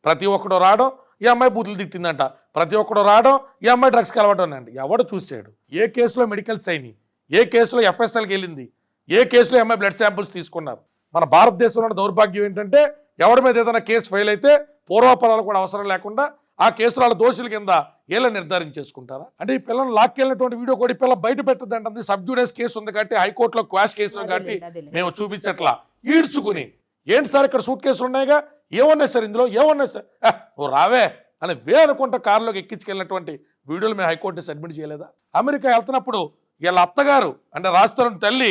Speaker 3: ప్రతి ఒక్కడు రావడం, ఈ అమ్మాయి బూతులు తిట్టిందంట, ప్రతి ఒక్కడు రావడం, ఈ అమ్మాయి డ్రగ్స్కి అలవాటం అండి. ఎవడు చూశాడు? ఏ కేసులో మెడికల్స్ అయినాయి, ఏ కేసులో FSLకి వెళ్ళింది, ఏ కేసులో ఈ అమ్మాయి బ్లడ్ శాంపుల్స్ తీసుకున్నారు? మన భారతదేశంలో దౌర్భాగ్యం ఏంటంటే ఎవరి మీద ఏదైనా కేసు ఫెయిల్ అయితే పూర్వాపరాలు కూడా అవసరం లేకుండా ఆ కేసులో వాళ్ళ దోషుల కింద ఏళ్ళ నిర్ధారించేసుకుంటారా? అంటే ఈ పిల్లలు లాక్కెళ్ళినటువంటి వీడియో కూడా ఈ పిల్ల బయట పెట్టద్దంటే సబ్జుడైస్ కేసు ఉంది కాబట్టి హైకోర్టులో క్వాష్ కేసు కాబట్టి మేము చూపించట్లా ఈడ్చుకుని ఏంటి సార్ ఇక్కడ సూట్ కేసులు ఉన్నాయిగా, ఏమన్నాయి సార్ ఇందులో, ఏమన్నాయి సార్, నువ్వు రావే అని అనుకుంటా కారులోకి ఎక్కించుకెళ్ళినటువంటి వీడియోలు మేము హైకోర్టు సబ్మిట్ చేయలేదా? అమెరికా వెళ్తున్నప్పుడు వీళ్ళ అత్తగారు అంటే రాజుతరుణ్ తల్లి,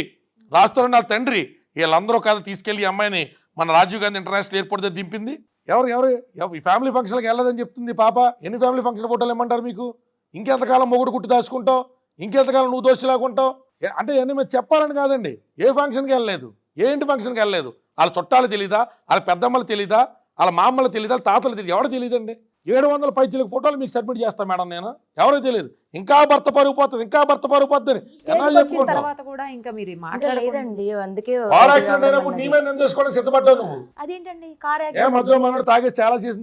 Speaker 3: రాజుతరుణ్ వాళ్ళ తండ్రి వీళ్ళందరూ కాదు తీసుకెళ్లి ఈ అమ్మాయిని మన రాజీవ్ గాంధీ ఇంటర్నేషనల్ ఎయిర్పోర్ట్ దగ్గర దింపింది. ఎవరు ఈ ఫ్యామిలీ ఫంక్షన్కి వెళ్ళదని చెప్తుంది పాప. ఎన్ని ఫ్యామిలీ ఫంక్షన్ ఫోటోలు ఇమ్మంటారు మీకు? ఇంకెంతకాలం మొగుడు గుట్టు దాచుకుంటావు, ఇంకెంతకాలం నువ్వు దోషిలాగుంటావు అంటే ఇవన్నీ మీరు చెప్పాలని కాదండి. ఏ ఫంక్షన్కి వెళ్ళలేదు, ఏ ఇంటి ఫంక్షన్కి వెళ్ళలేదు, వాళ్ళ చుట్టాలు తెలీదా, వాళ్ళ పెద్దమ్మలు తెలీదా, వాళ్ళ మామలు తెలీదా, వాళ్ళ తాతలు తెలియదు, ఎవరు తెలియదండి. 700 పైచిలకు ఫోటోలు మీకు సబ్మిట్ చేస్తాను మేడం నేను, ఎవరో తెలియదు. ఇంకా భర్త పరుగు పోతుంది, ఇంకా భర్త పరుగు పోతుంది. సిద్ధపడ్డావు నువ్వు.
Speaker 1: అదేంటండి
Speaker 3: మధ్యలో మనోడు తాగేసి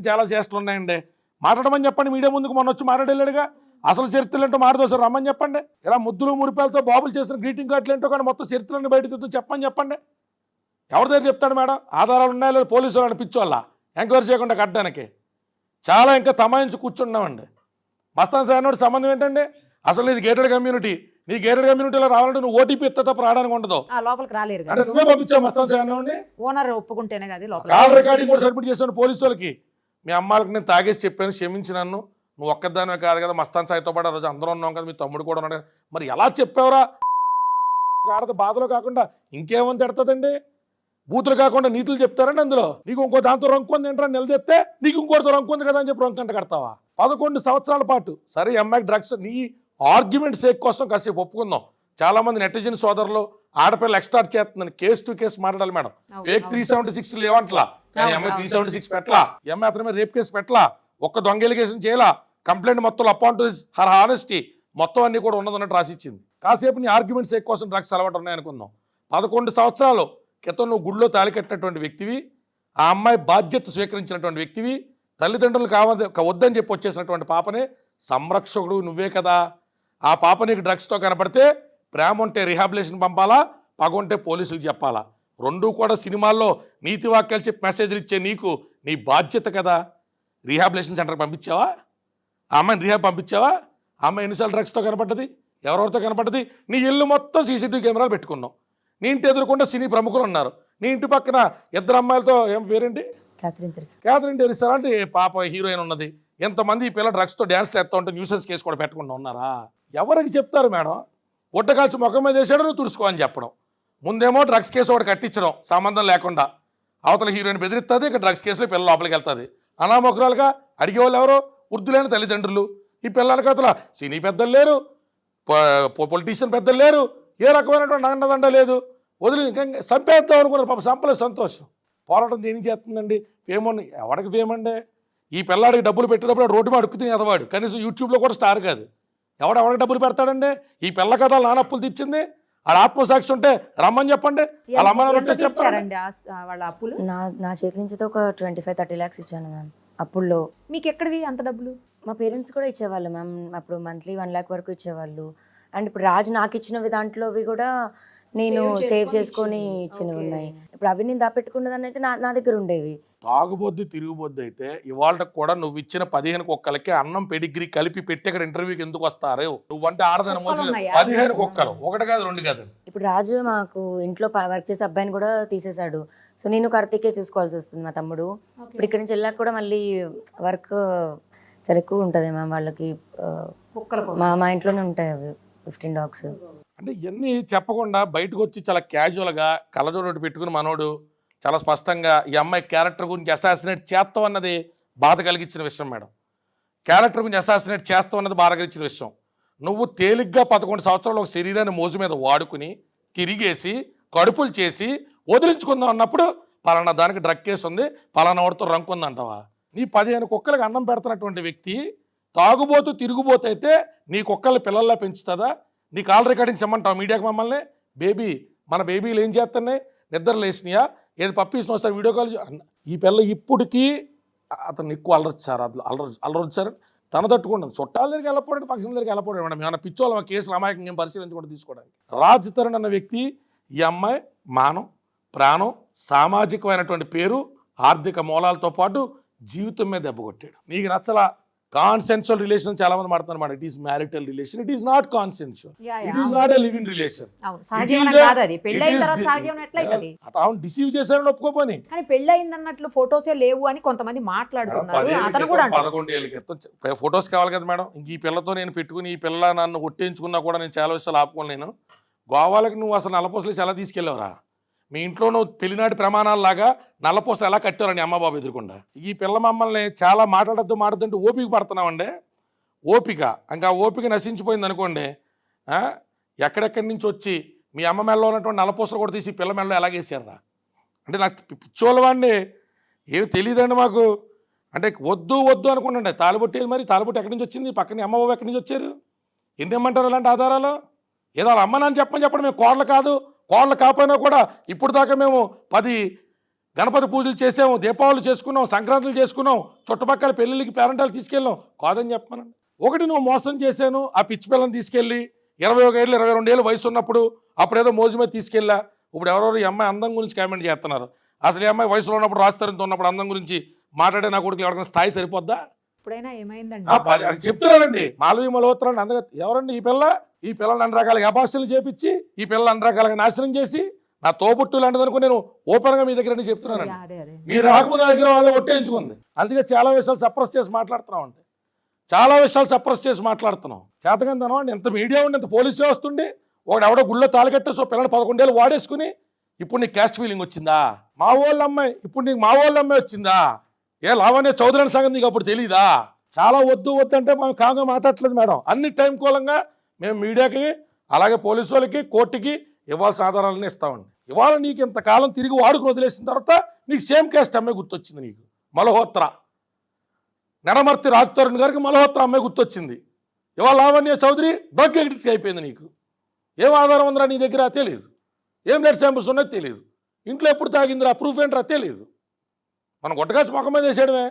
Speaker 3: చాలా చేష్టలు ఉన్నాయండి. మాట్లాడమని చెప్పండి, మీడియా ముందుకు మొన్న వచ్చి మాట్లాడేళ్ళుగా. అసలు చరిత్రలు ఏంటో మాట్లాడదు రమ్మని చెప్పండి. ఇలా ముద్దులు మురిపాలతో బాబులు చేసిన గ్రీటింగ్ కార్డులు ఏంటో కానీ మొత్తం చరిత్రలను బయట తెచ్చు చెప్పని చెప్పండి. ఎవరి దగ్గర చెప్తాడు మేడం? ఆధారాలు ఉన్నాయో లేదు పోలీసు వాళ్ళని పిచ్చోళ్ళ ఎంక్వైరీ చేయకుండా కట్టడానికి చాలా ఇంకా తమాయించి కూర్చున్నామండి. మస్తాన్ సార్ సంబంధం ఏంటండి? అసలు ఇది గేటెడ్ కమ్యూనిటీ, నీ గేటెడ్ కమ్యూనిటీలో రావాలంటే నువ్వు ఓటీపీ ఇస్తే తప్ప రావడానికి ఉండదు.
Speaker 1: లోపలికి రాలేరు
Speaker 3: అంటే నువ్వే పంపించావు మస్తాన్ సార్
Speaker 1: ఓనర్ ఒప్పుకుంటేనే కదా లోపల.
Speaker 3: కాల్ రికార్డింగ్ కూడా సబ్మిట్ చేశాను పోలీసు వాళ్ళకి. మీ అమ్మాయికి నేను తాగేసి చెప్పాను, క్షమించి నన్ను, నువ్వు ఒక్కదానివే కాదు కదా, మస్తాన్ సాయితో పాటు ఆ రోజు అందరూ ఉన్నాం కదా, మీ తమ్ముడు కూడా ఉన్నాడు. మరి ఎలా చెప్పావురా? ఆడత బాధలో కాకుండా ఇంకేమని తిడతాదండి? బూతులు కాకుండా నీతులు చెప్తారండి అందులో. నీకు ఇంకో దాంతో రొంకుంది ఏంట్రా నిలదెత్తే నీకు ఇంకోటితో రొంకుంది కదా అని చెప్పి రొంకంట కడతావా? 11 సంవత్సరాల పాటు. సరే అమ్మాయికి డ్రగ్స్, నీ ఆర్గ్యుమెంట్ సేక్ కోసం కాసేపు ఒప్పుకుందాం. చాలా మంది నెటిజన్ సోదరులు ఆడపిల్లలు ఎక్స్టార్ట్ చేస్తుందని కేసు టు కేసు మాట్లాడాలి మేడం. ఫేక్ 376 లేవంటలా, కానీ అమ్మాయి 376 పెట్టలా, ఈ అమ్మాయి అతని మీద రేప్ కేసు పెట్టలా, ఒక్క దొంగ ఎలిగేషన్ చేయాల, కంప్లైంట్ మొత్తం అపాన్ టు హర్ హానెస్టీ మొత్తం అన్నీ కూడా ఉన్నదన్నట్టు రాసిచ్చింది. కాసేపు నీ ఆర్గ్యుమెంట్స్ కోసం డ్రగ్స్ అలవాటు ఉన్నాయనుకుందాం. 11 సంవత్సరాల క్రితం నువ్వు గుడిలో తాళి కట్టినటువంటి వ్యక్తివి, ఆ అమ్మాయి బాధ్యత స్వీకరించినటువంటి వ్యక్తివి, తల్లిదండ్రులు వద్దని చెప్పి వచ్చేసినటువంటి పాపనే సంరక్షకుడు నువ్వే కదా. ఆ పాప నీకు డ్రగ్స్తో కనపడితే ప్రేమ ఉంటే రిహాబిలేషన్ పంపాలా, పగ ఉంటే పోలీసులకు చెప్పాలా. రెండూ కూడా సినిమాల్లో నీతి వాక్యాలు చెప్పి మెసేజ్లు ఇచ్చే నీకు నీ బాధ్యత కదా. రీహాబిలేషన్ సెంటర్కి పంపించావా? ఆ అమ్మాయిని రీహాబ్ పంపించావా? ఆ అమ్మాయి ఎన్నిసార్లు డ్రగ్స్తో కనపడ్డది, ఎవరెవరితో కనపడ్డది? నీ ఇల్లు మొత్తం సీసీటీవీ కెమెరాలు పెట్టుకున్నావు. నీ ఇంటి ఎదురుకుండా సినీ ప్రముఖులు ఉన్నారు. నీ ఇంటి పక్కన 2 అమ్మాయిలతో ఏం పేరేంటి, క్యాథరిన్ టెరిసా అంటే పాప హీరోయిన్ ఉన్నది. ఎంతమంది ఈ పిల్ల డ్రగ్స్తో డ్యాన్స్లు ఎత్తా ఉంటే న్యూసెన్స్ కేసు కూడా పెట్టకుండా ఉన్నారా? ఎవరికి చెప్తారు మేడం? ఒట్టకాల్చి ముఖం మీద వేసాడు, నువ్వు తుడుచుకో అని చెప్పడం. ముందేమో డ్రగ్స్ కేసు ఒకటి కట్టించడం సంబంధం లేకుండా. అవతల హీరోయిన్ బెదిరిస్తుంది, ఇక డ్రగ్స్ కేసులో పిల్ల లోపలికి వెళ్తుంది. అనామకురాలుగా అడిగేవాళ్ళు ఎవరో వృద్ధులైన తల్లిదండ్రులు. ఈ పిల్లలకి అసలు సినీ పెద్దలు లేరు, పొలిటీషియన్ పెద్దలు లేరు, ఏ రకమైనటువంటి అండదండ లేదు. వదిలి ఇంకా చంపేద్దాం అనుకున్నారు. పాప చంపలేదు, సంతోషం. పోరాటం దేనికి చేస్తుందండి? ఫేమోని ఎవరికి ఫేమండి? ఈ పిల్లాడికి డబ్బులు పెట్టేటప్పుడు రోడ్డు మీద అడుక్కుతుంది కదవాడు, కనీసం యూట్యూబ్లో కూడా స్టార్ కాదు. ఎవరికి డబ్బులు పెడతాడండి? ఈ పిల్ల కథ నానప్పులు తెచ్చింది. ఆడ ఆత్మసాక్షి ఉంటే రమ్మని చెప్పండి, వాళ్ళ అమ్మ ఉంటే చెప్పారండి.
Speaker 1: వాళ్ళ అప్పులు
Speaker 2: నా చేతి నుంచి ఒక 25-30 lakhs ఇచ్చాను మ్యామ్. అప్పుల్లో
Speaker 1: మీకు ఎక్కడివి అంత డబ్బులు?
Speaker 2: మా పేరెంట్స్ కూడా ఇచ్చేవాళ్ళు మ్యామ్. అప్పుడు మంత్లీ 1 lakh వరకు ఇచ్చేవాళ్ళు. అండ్ ఇప్పుడు రాజు నాకు ఇచ్చినవి దాంట్లోవి కూడా నేను సేవ్ చేసుకొని ఇచ్చినవి ఉన్నాయి. ఇప్పుడు అవి నేను దాపెట్టుకున్నదాన్ని అయితే నా దగ్గర ఉండేవి.
Speaker 3: తాగుబొద్దు తిరుగుబొద్దు అయితే ఇవాళ కూడా నువ్వు ఇచ్చిన 15 కుక్కలకి అన్నం పెడిగ్రీ కలిపి పెట్టి ఇక్కడ ఇంటర్వ్యూకి ఎందుకు వస్తారు? నువ్వంటే ఆడదాని మొదలు 15 కుక్కలు, 1 కాదు 2 కాదు.
Speaker 2: ఇప్పుడు రాజు మాకు ఇంట్లో వర్క్ చేసే అబ్బాయిని కూడా తీసేశాడు. సో నేను కార్తీకే చూసుకోవాల్సి వస్తుంది, మా తమ్ముడు. ఇప్పుడు ఇక్కడి నుంచి వెళ్ళాక కూడా మళ్ళీ వర్క్ చాలా ఎక్కువ ఉంటుంది మ్యామ్ వాళ్ళకి. మా ఇంట్లోనే ఉంటాయి అవి 15 dogs.
Speaker 3: అంటే ఇవన్నీ చెప్పకుండా బయటకు వచ్చి చాలా క్యాజువల్గా కళ్ళజోడు పెట్టుకుని మనోడు చాలా స్పష్టంగా ఈ అమ్మాయి క్యారెక్టర్ గురించి అసాసినేట్ చేస్తాం అన్నది బాధ కలిగించిన విషయం మేడం. క్యారెక్టర్ గురించి అసాసినేట్ చేస్తాం అన్నది బాధ కలిగించిన విషయం. నువ్వు తేలిగ్గా 11 సంవత్సరాలు ఒక శరీరాన్ని మోజు మీద వాడుకుని తిరిగేసి కడుపులు చేసి వదిలించుకుందాం అన్నప్పుడు పలానా దానికి డ్రగ్ కేసు ఉంది, పలానా వాడితో రంకుంది అంటావా? నీ 15 కుక్కలకు అన్నం పెడుతున్నటువంటి వ్యక్తి తాగుబోతూ తిరుగుబోతు అయితే నీ కుక్కల్ని పిల్లల్లా పెంచుతుందా? నీ కాల్ రికార్డింగ్స్ ఇమ్మంటావు మీడియాకి మమ్మల్ని? బేబీ మన బేబీలు ఏం చేస్తున్నాయి, నిద్ర లేసినాయా, ఏది పప్పీస్ని వస్తారు వీడియో కాల్. ఈ పిల్ల ఇప్పటికీ అతను ఎక్కువ అలరొచ్చారు, అల్లరొచ్చారు. తన తట్టుకుంటాను. చుట్టాల దగ్గరికి వెళ్ళకపోవడం, ఫంక్షన్ దగ్గరికి వెళ్ళకపోవడం మేడం. ఏమైనా పిచ్చోళ్ళ కేసులు అమాయకంగా ఏం పరిశీలించకుండా తీసుకోవడానికి. రాజ్ తరుణ్ అన్న వ్యక్తి ఈ అమ్మాయి మానం, ప్రాణం, సామాజికమైనటువంటి పేరు, ఆర్థిక మూలాలతో పాటు జీవితం మీద దెబ్బ కొట్టాడు. నీకు నచ్చలా? కాన్సెన్షువల్ రిలేషన్ చాలా మంది మాట్లాడుతున్నారు మాట. It is marital relation, it is not consensual, it is not a living relation. అవును, డిసీవ్ చేశారని ఒప్పుకోపోని,
Speaker 1: కానీ పెళ్ళయింది అన్నట్లు ఫొటోసే లేవు అని కొంతమంది మాట్లాడుతున్నారు.
Speaker 3: 11 ఏళ్ళ క్రితం ఫొటోస్ కావాలి కదా మేడం. ఇంక ఈ పిల్లతో నేను పెట్టుకుని ఈ పిల్ల నన్ను ఒట్టేయించుకున్నా కూడా నేను చాలా విషయాలు ఆపుకోలేను. గోవాలకు నువ్వు అసలు నల్లపూసలు ఎలా తీసుకెళ్ళావురా? మీ ఇంట్లో నువ్వు పెళ్లినాటి ప్రమాణాలలాగా నల్లపూసలు ఎలా కట్టారని అమ్మబాబు ఎదురుకుండా. ఈ పిల్ల మమ్మల్ని చాలా మాట్లాడుతుంటే ఓపిక పడుతున్నామండి. ఓపిక ఇంకా ఓపిక నశించిపోయింది అనుకోండి. ఎక్కడెక్కడి నుంచి వచ్చి మీ అమ్మ మెడలో ఉన్నటువంటి నల్లపూసలు కూడా తీసి పిల్ల మెడలో ఎలాగేసారా? అంటే నాకు పిచ్చోళ్ళవాడిని ఏమి తెలియదండి మాకు. అంటే వద్దు వద్దు అనుకుంటుండే తాలిబొట్టేది. మరి తాలిబొట్టు ఎక్కడి నుంచి వచ్చింది? పక్కన అమ్మబాబు ఎక్కడి నుంచి వచ్చారు? ఎన్ని ఇమ్మంటారు అలాంటి ఆధారాలు? ఏదో వాళ్ళ అమ్మ నాన్న చెప్పండి మేము కోడలు కాదు, కోడలు కాకపోయినా కూడా ఇప్పుడు దాకా మేము 10 గణపతి పూజలు చేసాము, దీపావళి చేసుకున్నాం, సంక్రాంతులు చేసుకున్నాం, చుట్టుపక్కల పెళ్ళిళ్ళకి పేరెంటాలు తీసుకెళ్ళాం. కాదని చెప్పమనండి. ఒకటి నువ్వు మోసం చేశాను, ఆ పిచ్చి పిల్లని తీసుకెళ్ళి 21 ఏళ్ళు 22 ఏళ్ళు వయసు ఉన్నప్పుడు అప్పుడేదో మోజు మీద తీసుకెళ్ళా. ఇప్పుడు ఎవరెవరు ఈ అమ్మాయి అందం గురించి కామెంట్ చేస్తున్నారు. అసలు ఈ అమ్మాయి వయసులో ఉన్నప్పుడు రాస్తారంతో ఉన్నప్పుడు అందం గురించి మాట్లాడే నా కొడుకు ఎవరికైనా స్థాయి సరిపోద్దా?
Speaker 1: ఇప్పుడైనా ఏమైందండి
Speaker 3: చెప్తున్నారండి. మాలవీ మల్హోత్రాన్ని అందగా ఎవరండి ఈ పిల్లల్ని అన్ని రకాలుగా అపాస్టులు చేపించి ఈ పిల్లలు అన్ని రకాలుగా నాశనం చేసి నా తోబుట్టు లాంటిది అనుకుని నేను ఓపెన్గా మీ దగ్గర చెప్తున్నానండి. మీరు రాకపోతే దగ్గర వాళ్ళు ఒట్టేయించుకుంది. అందుకే చాలా విషయాలు సప్రెస్ చేసి మాట్లాడుతున్నాం అంటే చేతకందనం అండి. ఎంత మీడియా ఉండి, ఎంత పోలీసు వ్యవస్థ ఉండి, ఒకడు ఎవడో గుళ్ళో తాలికట్టేసి పిల్లలు 11 ఏళ్ళు వాడేసుకుని ఇప్పుడు నీకు క్యాస్ట్ ఫీలింగ్ వచ్చిందా? మా వాళ్ళ అమ్మాయి ఇప్పుడు నీకు మా వాళ్ళ అమ్మాయి వచ్చిందా? ఏ లావణ్య చౌదరి సంగతి నీకు అప్పుడు తెలీదా? చాలా వద్దు అంటే మేము కాంగా మాట్లాడట్లేదు మేడం. అన్ని టైం కూలంగా మేము మీడియాకి అలాగే పోలీసు వాళ్ళకి కోర్టుకి ఇవ్వాల్సిన ఆధారాలన్నీ ఇస్తామండి. ఇవాళ నీకు ఇంతకాలం తిరిగి వాడుకుని వదిలేసిన తర్వాత నీకు సేమ్ క్యాస్ట్ అమ్మాయి గుర్తొచ్చింది. నీకు మల్హోత్రా, నెడమర్తి రాజ్ తరుణ్ గారికి మల్హోత్రా అమ్మాయి గుర్తొచ్చింది. ఇవాళ లావణ్య చౌదరి డ్రగ్ అడిక్ట్ అయిపోయింది. నీకు ఏం ఆధారం ఉందిరా నీ దగ్గర తెలియదు, ఏం బ్లడ్ శాంపిల్స్ ఉన్నది తెలియదు, ఇంట్లో ఎప్పుడు తాగిందిరా ప్రూఫ్ ఏంట్రా తెలియదు. మనం గుట్టగాచి ముఖం మీద వేసేయడమే,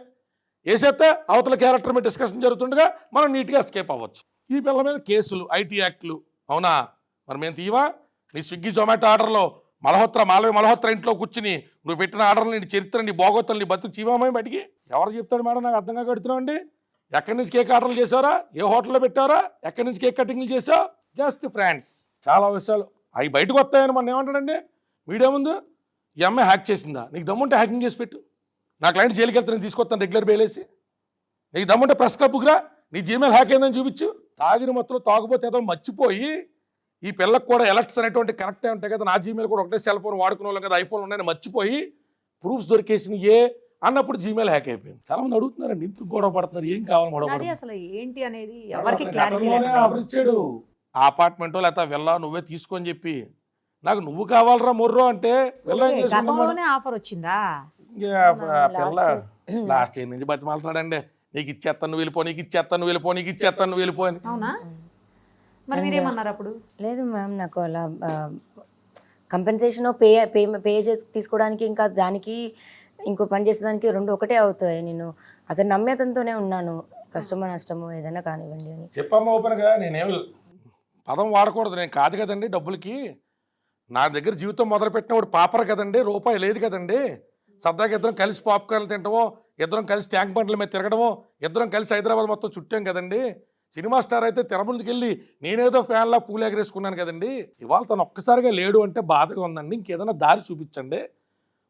Speaker 3: వేసేస్తే అవతల క్యారెక్టర్ మీద డిస్కషన్ జరుగుతుండగా మనం నీట్గా ఎస్కేప్ అవ్వచ్చు. ఈ పిల్ల మీద కేసులు, ఐటీ యాక్ట్లు, అవునా? మరి మేము తీయవా? నీ స్విగ్గీ జొమాటో ఆర్డర్లో మాలవి మల్హోత్రా ఇంట్లో కూర్చుని నువ్వు పెట్టిన ఆర్డర్లు, నీ చరిత్ర, నీ బోగొత్తలు, నీ బతుకు చీవామని బయటికి ఎవరు చెప్తాడు మేడం? నాకు అర్థంగా కడుతున్నావు అండి. ఎక్కడి నుంచి కేక్ ఆర్డర్లు చేసావరా? ఏ హోటల్లో పెట్టావరా? ఎక్కడి నుంచి కేక్ కటింగ్లు చేసావు? Just friends. చాలా విషయాలు అవి బయటకు వస్తాయని మనం ఏమంటాడండి మీడియా ముందు? ఈ అమ్మాయి హ్యాక్ చేసిందా? నీకు దమ్ముంటే హ్యాకింగ్ చేసి పెట్టు. నా క్లయింట్ జైలుకి వెళ్తే నేను తీసుకొస్తాను రెగ్యులర్ బెయిలేసి. నీకు దమ్ముంటే ప్రెస్ క్లబ్కి రా, నీ జీమెయిల్ హ్యాక్ అయిందని చూపించు. తాగిన మొత్తంలో తాగుపోతే ఏదో మర్చిపోయి ఈ పిల్లలకు కూడా ఎలక్ట్స్ అనేటువంటి కరెక్టే ఉంటాయి కదా, నా జీమెయిల్ కూడా ఒకటే సెల్ ఫోన్ వాడుకునే వాళ్ళం కదా, ఐఫోన్ ఉన్నాయని మర్చిపోయి ప్రూఫ్స్ దొరికేసిన అన్నప్పుడు జీమెయిల్ హ్యాక్ అయిపోయింది. చాలా మంది అడుగుతున్నారండి, ఇంటికి గొడవ పడుతున్నారు, ఏం కావాలి గొడవ
Speaker 1: అది అసలు ఏంటి అనేది ఎవరికి క్లారిటీ లేదు.
Speaker 3: ఇచ్చాడు ఆ అపార్ట్మెంటో లేకపోతే వెళ్ళా నువ్వే తీసుకొని చెప్పి, నాకు నువ్వు కావాలరా మొర్రో అంటే
Speaker 1: గతంలోనే ఆఫర్ వచ్చిందా?
Speaker 3: పిల్ల లాస్ట్ ఇయర్ నుంచి బతిమాలుతున్నాడండి, నీకు ఇచ్చేస్తాను నువ్వు వెళ్ళిపో, నీకు ఇచ్చేస్తాను నువ్వు వెళ్ళిపో, నీకు ఇచ్చేస్తాను నువ్వు వెళ్ళిపో అని.
Speaker 1: అవునా? మరి మీరేమన్నారు అప్పుడు?
Speaker 2: లేదు మ్యామ్, నాకు అలా కంపెన్సేషన్ పే చేసి తీసుకోవడానికి ఇంకా దానికి ఇంకో పని చేసేదానికి రెండు ఒకటే అవుతాయి. నేను అతను నమ్మి అతనితోనే ఉన్నాను, కష్టమో నష్టమో ఏదైనా కానివ్వండి అని
Speaker 3: చెప్పమ్మా ఓపెన్గా. నేనేమి పదం వాడకూడదు, నేను కాదు కదండి డబ్బులకి. నా దగ్గర జీవితం మొదలుపెట్టినప్పుడు పాపర్ కదండి, రూపాయి లేదు కదండి. సరదాగా ఇద్దరం కలిసి పాప్కార్న్లు తింటామో, ఇద్దరం కలిసి ట్యాంక్ బండ్ల మీద తిరగడమో, ఇద్దరం కలిసి హైదరాబాద్ మొత్తం చుట్టాం కదండి. సినిమా స్టార్ అయితే తెర ముందుకు వెళ్ళి నేనేదో ఫ్యాన్లా పూలు ఎగరేసుకున్నాను కదండి. ఇవాళ తను ఒక్కసారిగా లేడు అంటే బాధగా ఉందండి. ఇంకేదైనా దారి చూపించండి.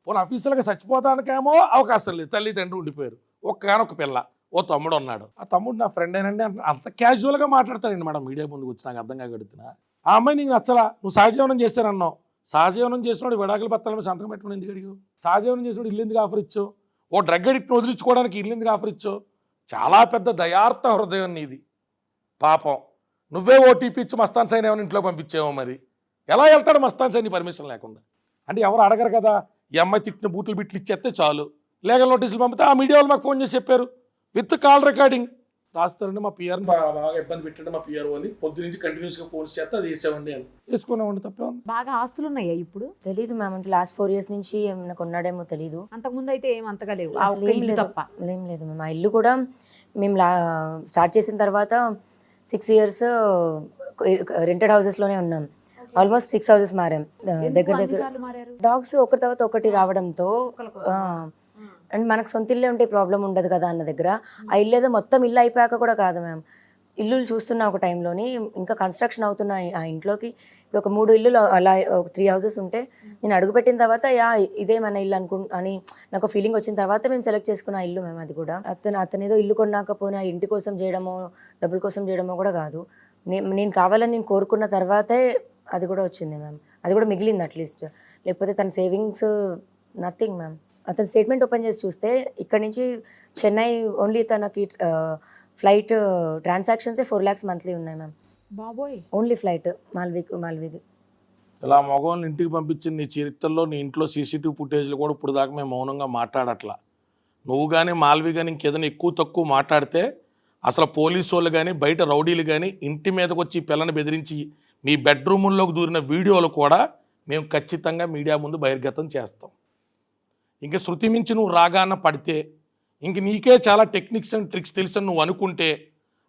Speaker 3: పోనీ ఆఫీసులుగా చచ్చిపోతానికేమో అవకాశం లేదు, తల్లిదండ్రులు ఉండిపోయారు, ఒక్కగానొక్క పిల్ల, ఓ తమ్ముడు ఉన్నాడు. ఆ తమ్ముడు నా ఫ్రెండ్ ఏనండి అంత క్యాజువల్గా మాట్లాడతాడండి మేడం మీడియా ముందుకు వచ్చి. నాకు అర్థంగా గడుతున్నా ఆ అమ్మాయి నీకు నచ్చలా, నువ్వు సహజీవనం చేశారన్నావు. సహజీవనం చేసినోడు విడాకుల పత్రాల మీద సంతకం పెట్టుకుని ఎందుకు అడిగావు? సహజీవనం చేసినోడు ఇల్లు ఎందుకు ఆఫర్ ఇచ్చావు? ఓ డ్రగ్ అడిక్ట్ని వదిలించుకోవడానికి ఇల్లు ఎందుకు ఆఫర్ ఇచ్చావు? చాలా పెద్ద దయార్థ హృదయం నీది. పాపం నువ్వే ఓటీపీ ఇచ్చి మస్తాన్ సైన్ ఏమైనా ఇంట్లో పంపించేవో. మరి ఎలా వెళ్తాడు మస్తాన్ సైన్ పర్మిషన్ లేకుండా? అంటే ఎవరు అడగరు కదా, ఈ అమ్మాయి తిట్టిన బూట్లు బిట్లు ఇచ్చేస్తే చాలు. లీగల్ నోటీసులు పంపితే ఆ మీడియా వాళ్ళు మాకు ఫోన్ చేసి చెప్పారు, విత్ కాల్ రికార్డింగ్ రాస్తారండి. మా పిఆర్ని బాగా ఇబ్బంది పెట్టండి మా పిఆర్ అని పొద్దు నుంచి కంటిన్యూస్గా ఫోన్స్ చేస్తే అది వేసామండి అని వేసుకున్నామండి. తప్పే ఉంది.
Speaker 1: బాగా ఆస్తులు ఉన్నాయా ఇప్పుడు?
Speaker 2: తెలీదు మ్యామ్, అంటే లాస్ట్ 4 years నుంచి ఏమైనా కొన్నాడేమో తెలీదు.
Speaker 1: అంతకుముందు అయితే ఏం అంతగా లేవు,
Speaker 2: అసలు ఏం లేదు తప్ప ఏం లేదు మ్యామ్. ఆ ఇల్లు కూడా మేము స్టార్ట్ చేసిన తర్వాత 6 years రెంటెడ్ హౌసెస్లోనే ఉన్నాం. ఆల్మోస్ట్ 6 houses మారాం దగ్గర దగ్గర. డాగ్స్ ఒకటి తర్వాత ఒకటి రావడంతో అండ్ మనకు సొంత ఇల్లే ఉంటే ప్రాబ్లం ఉండదు కదా అన్న దగ్గర ఆ ఇల్లు ఏదో మొత్తం ఇల్లు అయిపోయాక కూడా కాదు మ్యామ్, ఇల్లు చూస్తున్న ఒక టైంలోని ఇంకా కన్స్ట్రక్షన్ అవుతున్న ఆ ఇంట్లోకి ఇప్పుడు ఒక 3 ఇల్లులు అలా 3 houses ఉంటే నేను అడుగుపెట్టిన తర్వాత ఇదే మన ఇల్లు అని నాకు ఫీలింగ్ వచ్చిన తర్వాత మేము సెలెక్ట్ చేసుకున్న ఇల్లు మేము. అది కూడా అతను ఏదో ఇల్లు కొన్నాకపోయినా ఇంటి కోసం చేయడమో డబ్బుల కోసం చేయడమో కూడా కాదు. నేను కావాలని నేను కోరుకున్న తర్వాతే అది కూడా వచ్చింది మ్యామ్. అది కూడా మిగిలింది అట్లీస్ట్, లేకపోతే తన సేవింగ్స్ నథింగ్ మ్యామ్. అతను స్టేట్మెంట్ ఓపెన్ చేసి చూస్తే ఇక్కడ నుంచి చెన్నై ఓన్లీ తనకి ఫ్లైట్ ట్రాన్సాక్షన్సే 4 lakhs మంత్లీ ఉన్నాయి మ్యామ్.
Speaker 1: బాబోయ్,
Speaker 2: ఓన్లీ ఫ్లైట్ మాల్వీది.
Speaker 3: ఇలా మగవాళ్ళని ఇంటికి పంపించిన నీ చరిత్రలో నీ ఇంట్లో సీసీటీవీ ఫుటేజ్లు కూడా ఇప్పుడు దాకా మేము మౌనంగా మాట్లాడట్లా. నువ్వు కానీ మాల్వి కానీ ఇంకేదైనా ఎక్కువ తక్కువ మాట్లాడితే అసలు పోలీసు వాళ్ళు కానీ బయట రౌడీలు కానీ ఇంటి మీదకి వచ్చి పిల్లని బెదిరించి మీ బెడ్రూముల్లోకి దూరిన వీడియోలు కూడా మేము ఖచ్చితంగా మీడియా ముందు బహిర్గతం చేస్తాం. ఇంక శృతి మించి నువ్వు రాగాన పడితే, ఇంక నీకే చాలా టెక్నిక్స్ అండ్ ట్రిక్స్ తెలుసని నువ్వు అనుకుంటే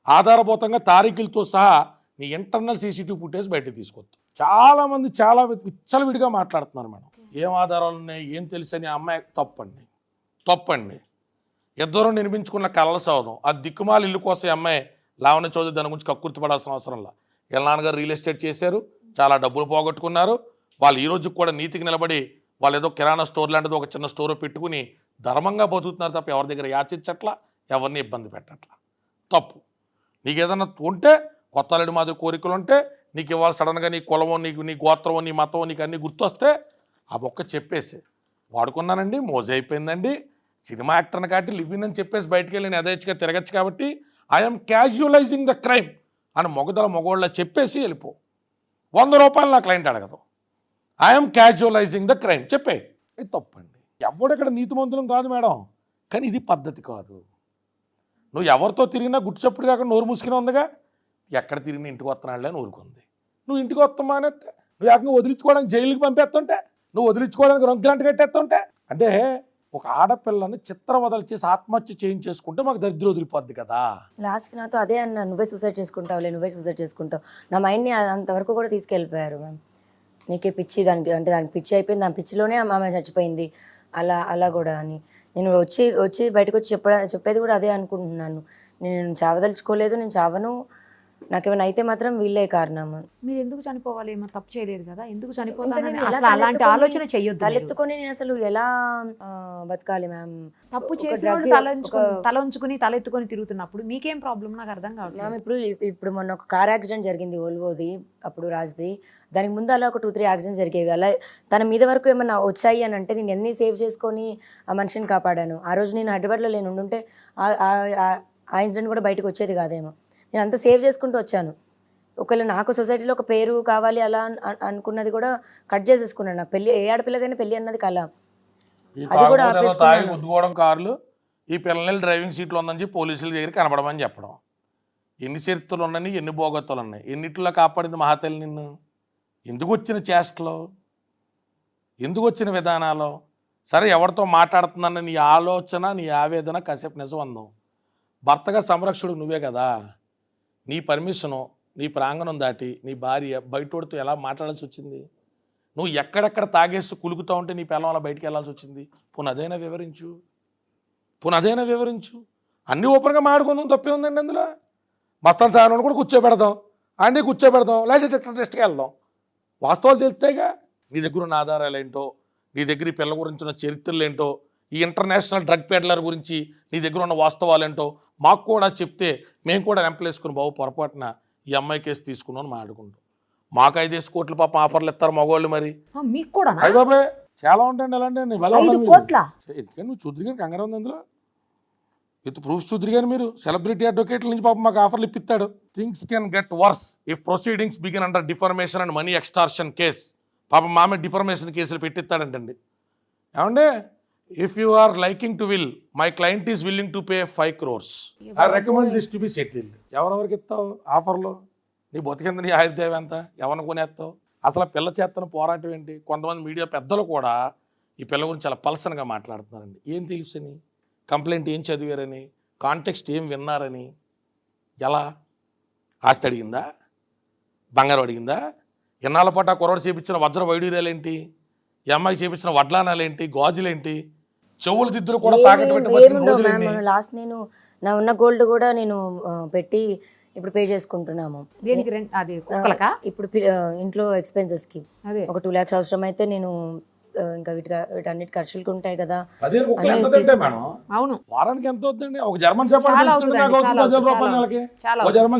Speaker 3: ఆధారభూతంగా తారీఖులతో సహా నీ ఇంటర్నల్ సీసీటీవీ ఫుటేజ్ బయటకు తీసుకొస్తాం. చాలామంది చాలా విచ్చలవిడిగా మాట్లాడుతున్నారు మేడం. ఏం ఆధారాలు ఉన్నాయి, ఏం తెలుసని. అమ్మాయి తప్పండి. ఇద్దరు నిర్మించుకున్న కళ్ళ సౌధం, ఆ దిక్కుమాల ఇల్లు కోసం అమ్మాయి లావణ్య చౌదరి దాని గురించి కక్కుర్తి పడాల్సిన అవసరంలా. వీళ్ళ నాన్నగారు రియల్ ఎస్టేట్ చేశారు, చాలా డబ్బులు పోగొట్టుకున్నారు. వాళ్ళు ఈ రోజుకి కూడా నీతికి నిలబడి వాళ్ళు ఏదో కిరాణా స్టోర్ లాంటిది ఒక చిన్న స్టోర్ పెట్టుకుని ధర్మంగా బతుకుతున్నారు తప్ప ఎవరి దగ్గర యాచించట్లా, ఎవరిని ఇబ్బంది పెట్టట్లా. తప్పు. నీకు ఏదైనా ఉంటే కొత్త అల్లుడి మాదిరి కోరికలు ఉంటే నీకు ఇవ్వాలి సడన్గా నీ కులమో నీ గోత్రమో నీ మతమో నీకు అన్నీ గుర్తొస్తే ఆ మొక్క చెప్పేసి వాడుకున్నానండి, మోజు అయిపోయిందండి, సినిమా యాక్టర్ని కాబట్టి లివిన్ అని చెప్పేసి బయటికి వెళ్ళి నేను యథేచ్ఛగా తిరగచ్చు కాబట్టి ఐఎమ్ క్యాజువలైజింగ్ ద క్రైమ్ అని మగవాళ్ళ చెప్పేసి వెళ్ళిపో. 100 రూపాయలు నా క్లయింట్ అడగదు. ఐఎమ్ క్యాజువలైజింగ్ ద క్రైమ్ చెప్పే. ఇది తప్పండి. ఎవడెక్కడ నీతిమంతులం కాదు మేడం, కానీ ఇది పద్ధతి కాదు. నువ్వు ఎవరితో తిరిగినా గుట్టు చప్పుడు కాకుండా నోరు మూసుకునే ఉందిగా. ఎక్కడ తిరిగి ఇంటికి వస్తున్నాడులే అని ఊరుకుంది. నువ్వు ఇంటికి వస్తామా అనేస్తే నువ్వు ఏకంగా వదిలించుకోవడానికి జైలుకి పంపేస్తుంటే, నువ్వు వదిలించుకోవడానికి రొంకిలాంటి కట్టేస్తుంటే, అంటే ఒక ఆడపిల్లని చిత్రవదలు చేసి ఆత్మహత్య చేయించేసుకుంటే మాకు దరిద్రం వదిలిపోద్ది కదా.
Speaker 2: లాస్ట్కి నాతో అదే అన్నా, నువ్వే సూసైడ్ చేసుకుంటావులే, నువ్వే సూసైడ్ చేసుకుంటావు. నా మైండ్ని అంతవరకు కూడా తీసుకెళ్ళిపోయారు మ్యామ్. నీకే పిచ్చి, దానికి పిచ్చి అయిపోయింది, దాని పిచ్చిలోనే ఆమె చచ్చిపోయింది అలా కూడా అని. నేను వచ్చి బయటకు వచ్చి చెప్పేది కూడా అదే అనుకుంటున్నాను. నేను చావదలుచుకోలేదు, నేను చావను, నాకేమైనా అయితే మాత్రం వీళ్ళే కారణం.
Speaker 1: మీరు ఎందుకు చనిపోవాలి? ఏమో తప్పు చేయలేదు కదా, ఎందుకు
Speaker 2: ఇంకా
Speaker 1: చనిపోతానని
Speaker 2: నేను ఎలా
Speaker 1: అసలు అలాంటి ఆలోచన చెయ్యొద్దు.
Speaker 2: తలెత్తుకొని నేను అసలు ఎలా బతకాలి మ్యామ్?
Speaker 1: తప్పు
Speaker 2: ఒక
Speaker 1: చేసిన
Speaker 2: drug,
Speaker 1: తల ఉంచుకుని తలెత్తుకొని తిరుగుతున్నప్పుడు మీకేం ప్రాబ్లం నాకు అర్థం కావట్లేదు.
Speaker 2: మ్యామ్ ఇప్పుడు మొన్న ఒక కార్ యాక్సిడెంట్ జరిగింది ఓల్వోది, అప్పుడు రాజ్ది. దానికి ముందు అలా ఒక 2-3 యాక్సిడెంట్స్ జరిగేవి. అలా తన మీద వరకు ఏమన్నా వచ్చాయి అని అంటే నేను ఎన్ని సేవ్ చేసుకొని ఆ మనిషిని కాపాడాను. ఆ రోజు నేను హైదరాబాద్లో నేను ఉండుంటే ఆ ఇన్సిడెంట్ కూడా బయటకు వచ్చేది కాదేమో. నేను అంతా సేవ్ చేసుకుంటూ వచ్చాను. ఒకవేళ నాకు సొసైటీలో ఒక పేరు కావాలి అలా అనుకున్నది కూడా కట్ చేసేసుకున్నాను. నాకు పెళ్ళి, ఏ ఆడపిల్లకైనా పెళ్ళి అన్నది కళ, అది కూడా ఆపేసుకున్నాను.
Speaker 3: గుద్దుకోవడం కార్లు, ఈ పిల్లల్ని డ్రైవింగ్ సీట్లు ఉందని చెప్పి పోలీసుల దగ్గర కనబడమని చెప్పడం. ఎన్ని చరిత్రలు ఉన్నాయి, ఎన్ని భోగత్తులు ఉన్నాయి, ఎన్నిట్లో కాపాడింది మహాతల్లి నిన్ను? ఎందుకు వచ్చిన చేష్టలో, ఎందుకు వచ్చిన విధానాలు? సరే, ఎవరితో మాట్లాడుతుందన్న నీ ఆలోచన, నీ ఆవేదన కాసేపు నిజం అందాం. భర్తగా సంరక్షకుడు నువ్వే కదా. నీ పర్మిషను, నీ ప్రాంగణం దాటి నీ భార్య బయటోడితో ఎలా మాట్లాడాల్సి వచ్చింది? నువ్వు ఎక్కడెక్కడ తాగేసి కులుకుతూ ఉంటే నీ పిల్లల వల్ల బయటికి వెళ్ళాల్సి వచ్చింది? పోనదైనా వివరించు. అన్నీ ఓపెన్గా మాడుకుందాం, తప్పే ఉందండి అందులో. మస్తాన్ సార్ కూడా కూర్చోబెడదాం, అన్నీ కూర్చోబెడదాం, లైట్ డిటెక్టర్ టెస్ట్కి వెళ్దాం. వాస్తవాలు తెలుస్తాయిగా. నీ దగ్గర ఉన్న ఆధారాలు ఏంటో, నీ దగ్గర ఈ పిల్లల గురించి ఉన్న చరిత్రలు ఏంటో, ఈ ఇంటర్నేషనల్ డ్రగ్ పెడ్లర్ గురించి నీ దగ్గర ఉన్న వాస్తవాలు ఏంటో మాకు కూడా చెప్తే మేము కూడా వెంపలేసుకుని బాబు పొరపాటున ఈ అమ్మాయి కేసు తీసుకున్నాను మాట్లాడుకుంటాం. మాకు 5 కోట్ల పాపం ఆఫర్లు ఇస్తారు మగవాళ్ళు. మరి
Speaker 1: మీకు కూడా
Speaker 3: అయ్యి బాబాయ్ చాలా ఉంటాయండి ఎలాంటి.
Speaker 1: 5 కోట్ల
Speaker 3: ఎందుకని నువ్వు చూద్దరు కానీ కంగారు ఉంది అందులో. విత్ ప్రూఫ్స్ చూద్దరు కానీ మీరు సెలబ్రిటీ అడ్వకేట్ల నుంచి పాపం మాకు ఆఫర్లు ఇప్పిస్తాడు. Things can get worse if proceedings begin under defamation and money extortion case. పాపం మామే డిఫర్మేషన్ కేసులు పెట్టిస్తాడంటండి. ఏమంటే if you are liking to will, my client is willing to pay 5 crores. I recommend this to be settled. ఎవరెవరికి ఇస్తావు ఆఫర్లు? నీ బతికింది నీ ఆయుర్దేవం ఎంత? ఎవరిని కొనేస్తావు? అసలు పిల్ల చేతను పోరాటం ఏంటి? కొంతమంది మీడియా పెద్దలు కూడా ఈ పిల్ల గురించి చాలా పల్సన్గా మాట్లాడుతున్నారండి. ఏం తెలుసని, కంప్లైంట్ ఏం చదివారని, కాంటెక్స్ట్ ఏం విన్నారని. ఎలా? ఆస్తి అడిగిందా? బంగారం అడిగిందా? ఎన్నాళ్ళ పాటు ఆ కుర్రాడు చేపించిన వజ్ర వైడూర్యాలేంటి? ఈ అమ్మాయి చేపించిన వడ్లానాలేంటి, గాజులేంటి, చెవులు దిద్దులు కూడా తాకట్టు పెట్టి
Speaker 2: లాస్ట్ నేను నా ఉన్న గోల్డ్ కూడా నేను పెట్టి ఇప్పుడు పే చేసుకుంటున్నాము.
Speaker 1: దేనికి? అది కుక్కలకా?
Speaker 2: ఇప్పుడు ఇంట్లో ఎక్స్పెన్సెస్కి
Speaker 1: అదే
Speaker 2: ఒక 2 lakhs అవసరం అయితే నేను ఇంకా వీటన్నిటి ఖర్చులకు ఉంటాయి కదా.
Speaker 1: అవును.
Speaker 3: వారానికి ఎంత అవుతుందండి? ఒక జర్మన్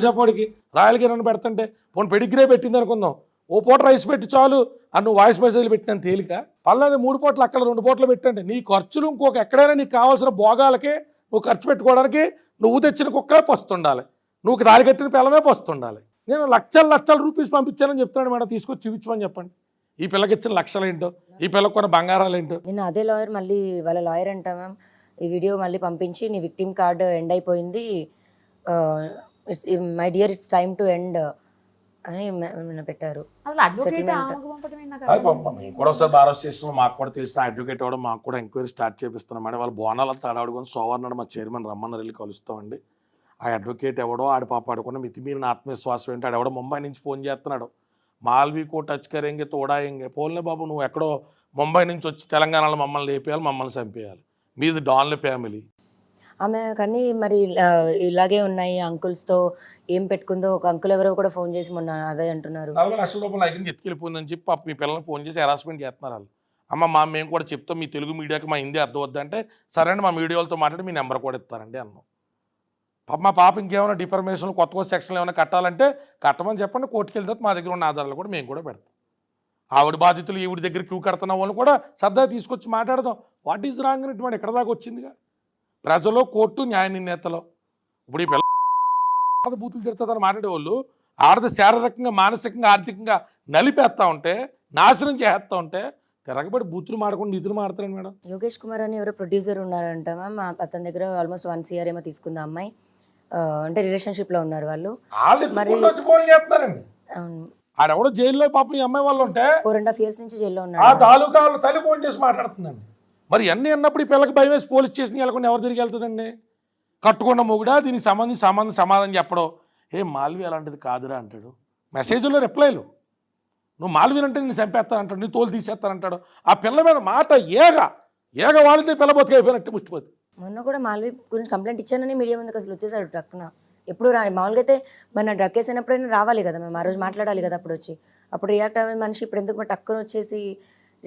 Speaker 3: షెపర్డ్కి రాయలకి నన్ను పెడుతుంటే పోనీ పెడిగ్రే పెట్టింది అనుకుందాం, ఓ పూట రైస్ పెట్టి చాలు అని నువ్వు వాయిస్ మెసేజ్లు పెట్టిన తేలిక. పర్లేదు 3 పూటలు అక్కడ 2 పూటలు పెట్టండి. నీ ఖర్చులు ఇంకొక ఎక్కడైనా నీకు కావాల్సిన భోగాలకే నువ్వు ఖర్చు పెట్టుకోవడానికి నువ్వు తెచ్చిన కుక్కలే పస్తుండాలి, నువ్వు దారి కట్టిన పిల్లమే పస్తుండాలి. నేను లక్షల రూపీస్ పంపించానని చెప్తున్నాను మేడం, తీసుకొచ్చి చూపించమని చెప్పండి. ఈ పిల్లకి ఇచ్చిన లక్షలు ఏంటో, ఈ పిల్లకి కొన్న బంగారాలు ఏంటో.
Speaker 2: నేను అదే లాయర్, మళ్ళీ వాళ్ళ లాయర్ అంటా మ్యామ్ ఈ వీడియో మళ్ళీ పంపించి నీ విక్టిమ్ కార్డ్ ఎండ్ అయిపోయింది, it's my dear it's time to end అని పెట్టారు.
Speaker 3: మేము కూడా ఒకసారి బార్ అసోసియేషన్లో మాకు కూడా తెలిసిన అడ్వకేట్ అవ్వడం, మాకు కూడా ఎంక్వైరీ స్టార్ట్ చేపిస్తున్నాం మేడం. వాళ్ళ బోనాలంతా ఆడాడుకొని సోమవారం మా చైర్మన్ రమ్మన్న వెళ్ళి కలుస్తామండి. ఆ అడ్వకేట్ ఎవడో ఆడి పాప ఆడుకున్న మితిమీరిన ఆత్మవిశ్వాసం ఏంటి, ఆడెవడో ముంబై నుంచి ఫోన్ చేస్తున్నాడు, మాల్వీకో టచ్ కరేంగే తోడాయంగే. పోన్లే బాబు, నువ్వు ఎక్కడో ముంబై నుంచి వచ్చి తెలంగాణలో మమ్మల్ని లేపేయాలి, మమ్మల్ని చంపేయాలి, మీది డాన్ల ఫ్యామిలీ.
Speaker 2: ఆమె కానీ మరి ఇలాగే ఉన్నాయి అంకుల్స్తో ఏం పెట్టుకుందో. ఒక అంకుల్ ఎవరో కూడా ఫోన్ చేసి మొన్న అదే అంటున్నారు,
Speaker 3: 40 లక్షల రూపాయలు ఐకింగ్ ఎత్తుకెళ్ళిపోయిందని చెప్పి పాప మీ పిల్లల్ని ఫోన్ చేసి హెరాస్మెంట్ చేస్తున్నారు వాళ్ళు. అమ్మ మేము కూడా చెప్తాం, మీ తెలుగు మీడియాకి మా హిందీ అర్థం వద్దంటే సరే అండి మా మీడియాలతో మాట్లాడి మీ నెంబర్ కూడా ఇస్తారండి అన్నాం. పాప మా పాప ఇంకేమైనా డిఫర్మేషన్ కొత్త సెక్షన్లు ఏమైనా కట్టాలంటే కట్టమని చెప్పండి, కోర్టుకి వెళ్తే మా దగ్గర ఉన్న ఆధారాలు కూడా మేము కూడా పెడతాం. ఆవిడ బాధితులు ఈవిడ దగ్గర క్యూ కడుతున్న వాళ్ళు కూడా సరదాగా తీసుకొచ్చి మాట్లాడదాం. వాట్ ఈజ్ రాంగ్ అనేటువంటి ఎక్కడ దాకా వచ్చిందిగా. ప్రజలు, కోర్టు, న్యాయ నిర్ణేతలు. ఇప్పుడు ఈ పిల్ల బూతులు తిడుతుందని మాట్లాడేవాళ్ళు ఆడది శారీరకంగా, మానసికంగా, ఆర్థికంగా నలిపేస్తూ ఉంటే, నాశనం చేస్తూ ఉంటే తిరగబడి బూతులు మాడకుండా నిధులు మాడతారండి మేడం.
Speaker 2: యోగేష్ కుమార్ అని ఎవరో ప్రొడ్యూసర్ ఉన్నారంట మ్యామ్, అతని దగ్గర ఆల్మోస్ట్ 1 CR ఏమో తీసుకుంది అమ్మాయి. అంటే రిలేషన్షిప్లో ఉన్నారు వాళ్ళు.
Speaker 3: వాళ్ళు ఎత్తుకుంటూ వచ్చి ఫోన్ చేస్తున్నారండి.
Speaker 2: అవును,
Speaker 3: ఆడెవడో జైల్లో పాపం ఈ అమ్మాయి వాళ్ళు ఉంటే
Speaker 2: 4.5 years నుంచి జైల్లో
Speaker 3: ఆ
Speaker 2: ఉన్నాడు.
Speaker 3: తాలూకా వాళ్ళ తల్లి ఫోన్ చేసి మాట్లాడుతుందండి. మరి అన్నీ అన్నప్పుడు ఈ పిల్లకి భయం వేసి పోలీస్ స్టేషన్కి వెళ్ళకుండా ఎవరు తిరిగి వెళ్తుందండి? కట్టుకున్న మొగుడా దీనికి సమాధానం చెప్పడం, మాల్వి అలాంటిది కాదురా అంటాడు. మెసేజ్లో రిప్లైలు, నువ్వు మాల్వి అంటే నేను చంపేస్తానంటాడు, నీ తోలు తీసేస్తానంటాడు. ఆ పిల్ల మీద మాట ఏగ వాళ్ళదే పిల్ల బతికైపోయినట్టు ముష్టిపోతుంది.
Speaker 2: మొన్న కూడా మాల్వి గురించి కంప్లైంట్ ఇచ్చానని మీడియా ముందుకు అసలు వచ్చేసాడు ట్రక్కున. ఎప్పుడు మామూలుగా అయితే మన డ్రగ్ కేసు అయినప్పుడైనా రావాలి కదా, మేము ఆ రోజు మాట్లాడాలి కదా, అప్పుడు రియాక్ట్ అయ్యే మనిషి ఇప్పుడు ఎందుకు టక్కున వచ్చేసి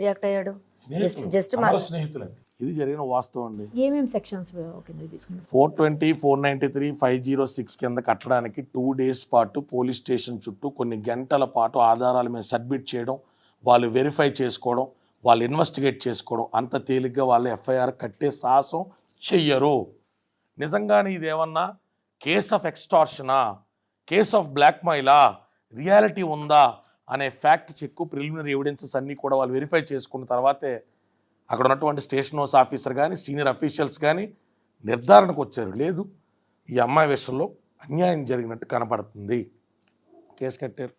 Speaker 2: రియాక్ట్ అయ్యాడు? జస్ట్
Speaker 3: స్నేహితులండి. ఇది జరిగిన వాస్తవం అండి.
Speaker 1: ఏమేమి సెక్షన్స్ కింద తీసుకున్నారు?
Speaker 3: 420, 493, 506 కింద కట్టడానికి 2 days పాటు పోలీస్ స్టేషన్ చుట్టూ కొన్ని గంటల పాటు ఆధారాల మీద సబ్మిట్ చేయడం, వాళ్ళు వెరిఫై చేసుకోవడం, వాళ్ళు ఇన్వెస్టిగేట్ చేసుకోవడం, అంత తేలిగ్గా వాళ్ళు ఎఫ్ఐఆర్ కట్టే సాహసం చెయ్యరు. నిజంగానే ఇదేమన్నా కేస్ ఆఫ్ ఎక్స్టార్షనా, కేస్ ఆఫ్ బ్లాక్మెయిలా, రియాలిటీ ఉందా అనే ఫ్యాక్ట్ చెక్, ప్రిలిమినరీ ఎవిడెన్సెస్ అన్నీ కూడా వాళ్ళు వెరిఫై చేసుకున్న తర్వాతే అక్కడ ఉన్నటువంటి స్టేషన్ హౌస్ ఆఫీసర్ కానీ సీనియర్ అఫీషియల్స్ కానీ నిర్ధారణకు వచ్చారు. లేదు, ఈ అమ్మాయి విషయంలో అన్యాయం జరిగినట్టు కనపడుతుంది, కేసు కట్టారు.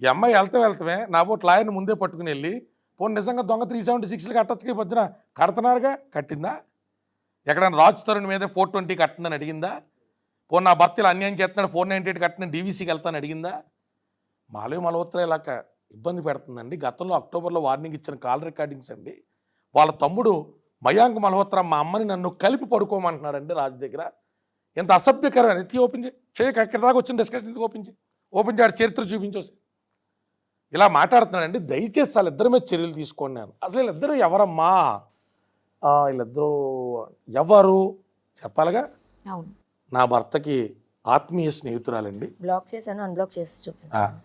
Speaker 3: ఈ అమ్మాయి వెళ్తామే నా బోట్ లాయర్ని ముందే పట్టుకుని వెళ్ళి, పోనీ నిజంగా దొంగ 376 కట్టచ్చుకి పొద్దున కడుతున్నారుగా, కట్టిందా? ఎక్కడైనా రాజు తరుణ్ మీదే 420 కట్టిందని అడిగిందా? పోనీ నా భర్తలు అన్యాయం చేస్తున్నాడు 498 కట్టిన డీవీసీకి వెళ్తానని అడిగిందా? మాల్వి మల్హోత్రా ఇలాగ ఇబ్బంది పెడుతుందండి. గతంలో అక్టోబర్లో వార్నింగ్ ఇచ్చిన కాల్ రికార్డింగ్స్ అండి. వాళ్ళ తమ్ముడు మయాంక్ మల్హోత్రా మా అమ్మని నన్ను కలిపి పడుకోమంటున్నాడండి రాజు దగ్గర. ఎంత అసభ్యకరమైన ఎత్తి ఓపెన్ చేయక ఎక్కడి దాకా వచ్చిన డిస్కషన్ ఎందుకు ఓపెన్ చేయాడు, చరిత్ర చూపించోసి ఇలా మాట్లాడుతున్నాడండి. దయచేసి వాళ్ళిద్దరి మీద చర్యలు తీసుకోండి. నేను అసలు వీళ్ళిద్దరూ ఎవరమ్మా, వీళ్ళిద్దరూ ఎవరు చెప్పాలిగా.
Speaker 1: అవును,
Speaker 3: నా భర్తకి ఆత్మీయ స్నేహితురాలండి.
Speaker 2: బ్లాక్ చేశాను, అన్బ్లాక్ చేసి చూపించాను.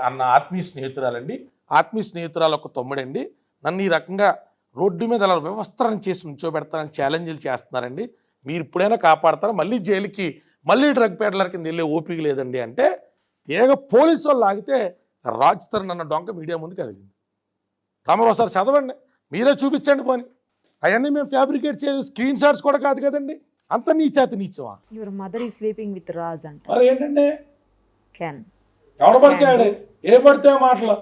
Speaker 3: అన్న ఆత్మీయ స్నేహితురాలండి. ఆత్మీయ స్నేహితురాలు ఒక తమ్ముడండి. నన్ను ఈ రకంగా రోడ్డు మీద అలా వ్యవస్థలను చేసి ఉంచోబెడతానని ఛాలెంజ్లు చేస్తున్నారండి. మీరు ఇప్పుడైనా కాపాడతారా? మళ్ళీ జైలుకి మళ్ళీ డ్రగ్ పేడలర్ కింద వెళ్ళే ఓపిక లేదండి అంటే తీగ పోలీసు వాళ్ళు ఆగితే రాజ్ తరుణ్ అన్న డొంక మీడియా ముందు కదిలింది. తమరు ఒకసారి చదవండి, మీరే చూపించండి. పోని అవన్నీ మేము ఫ్యాబ్రికేట్ చేసే స్క్రీన్ షాట్స్ కూడా కాదు కదండి. అంత నీచమా?
Speaker 1: యువర్ మదర్ ఈ స్లీపింగ్ విత్ రాజ్ అంట.
Speaker 3: మరి ఏంటండి,
Speaker 1: కెన్
Speaker 3: ఎవడ పడితే ఏ పడితే మాటలు.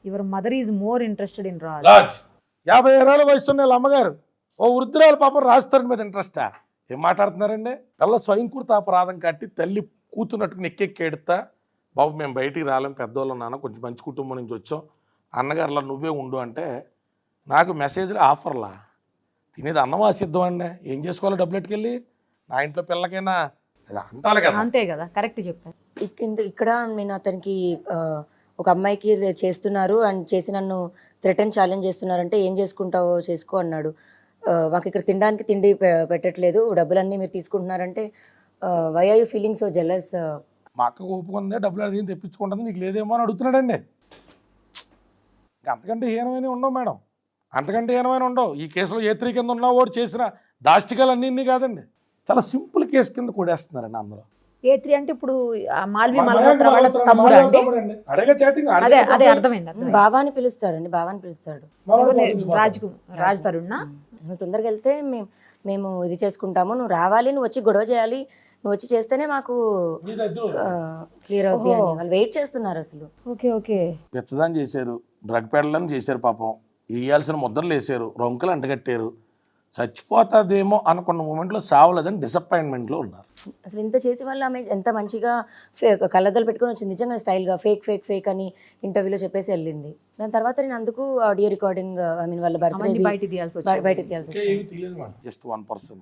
Speaker 1: Your mother is more interested in Raj.
Speaker 3: 50 ఏళ్ళ వయసు ఉన్న అమ్మగారు ఓ వృద్ధురాలు పాపం రాజ్ తరుణ్ మీద ఇంట్రెస్టా? ఏం మాట్లాడుతున్నారండి? పిల్ల స్వయంకృత అపరాధం కట్టి తల్లి కూతున్నట్టుకు నెక్కెక్కేడుతా, బాబు మేము బయటికి రాలేం, పెద్దవాళ్ళు నాన్న కొంచెం మంచి కుటుంబం నుంచి వచ్చాం, అన్నగారులా నువ్వే ఉండు అంటే నాకు మెసేజ్లు ఆఫర్లా. తినేది అన్నం ఆసిద్దాం అండి, ఏం చేసుకోవాలో డబ్బులు ఎట్టుకెళ్ళి నా ఇంట్లో పిల్లకైనా అది అంటాలి కదా.
Speaker 1: అంతే కదా, కరెక్ట్ చెప్పారు.
Speaker 2: ఇక్కడ నేను అతనికి ఒక అమ్మాయికి చేస్తున్నారు అండ్ చేసి నన్ను థ్రెటన్ ఛాలెంజ్ చేస్తున్నారంటే ఏం చేసుకుంటావో చేసుకో అన్నాడు. మాకు ఇక్కడ తినడానికి తిండి పెట్టట్లేదు, డబ్బులన్నీ మీరు తీసుకుంటున్నారంటే why are you feeling so jealous?
Speaker 3: మా అక్కకు ఒప్పుకుందే, డబ్బులు అడిగి తెప్పించుకుంటుంది, నీకు లేదేమో అని అడుగుతున్నాడండి. అంతకంటే హీనమైన ఉండవు మేడం, అంతకంటే హీనమైన ఉండవు. ఈ కేసులో A3 కింద ఉన్న వాడు చేసిన దాష్టికాలు అన్నీ కాదండి, చాలా సింపుల్ కేసు కింద కూడేస్తున్నారండి అందరూ.
Speaker 1: A3 అంటే ఇప్పుడు మాల్వి మల్హోత్రా వాళ్ళ తమ్ముడు అండి.
Speaker 3: అడగ చాటింగ్
Speaker 1: అదే అర్థమైంది.
Speaker 2: బాబాని పిలుస్తాడండి, బాబాని పిలుస్తాడు.
Speaker 1: రాజ్ తరుణ్
Speaker 2: నువ్వు తొందరగా వెళ్తే మేము ఇది చేసుకుంటాము, నువ్వు రావాలి, నువ్వు వచ్చి గొడవ చేయాలి, నువ్వు వచ్చి చేస్తేనే మాకు క్లియర్ అవుతుంది అని వాళ్ళు వెయిట్ చేస్తున్నారు అసలు.
Speaker 1: ఓకే
Speaker 3: పెచ్చదాన్ని చేశారు, డ్రగ్ పెడలని చేశారు, పాపం వేయాల్సిన ముద్రలు వేసారు, రొంకలు అంటగట్టారు. చచ్చిపోతుందేమో అనుకున్న మూమెంట్లో సావలేదని డిసప్పాయింట్మెంట్లో ఉన్నారు.
Speaker 2: అసలు ఇంత చేసి వాళ్ళు ఆమె ఎంత మంచిగా కళ్ళద్దలు పెట్టుకొని వచ్చింది, నిజంగా స్టైల్గా ఫేక్ అని ఇంటర్వ్యూలో చెప్పేసి వెళ్ళింది. దాని తర్వాత నేను అందుకు ఆడియో రికార్డింగ్ వాళ్ళ బర్త్డే బయటకు తీయాల్సి వచ్చింది.
Speaker 3: జస్ట్ 1%.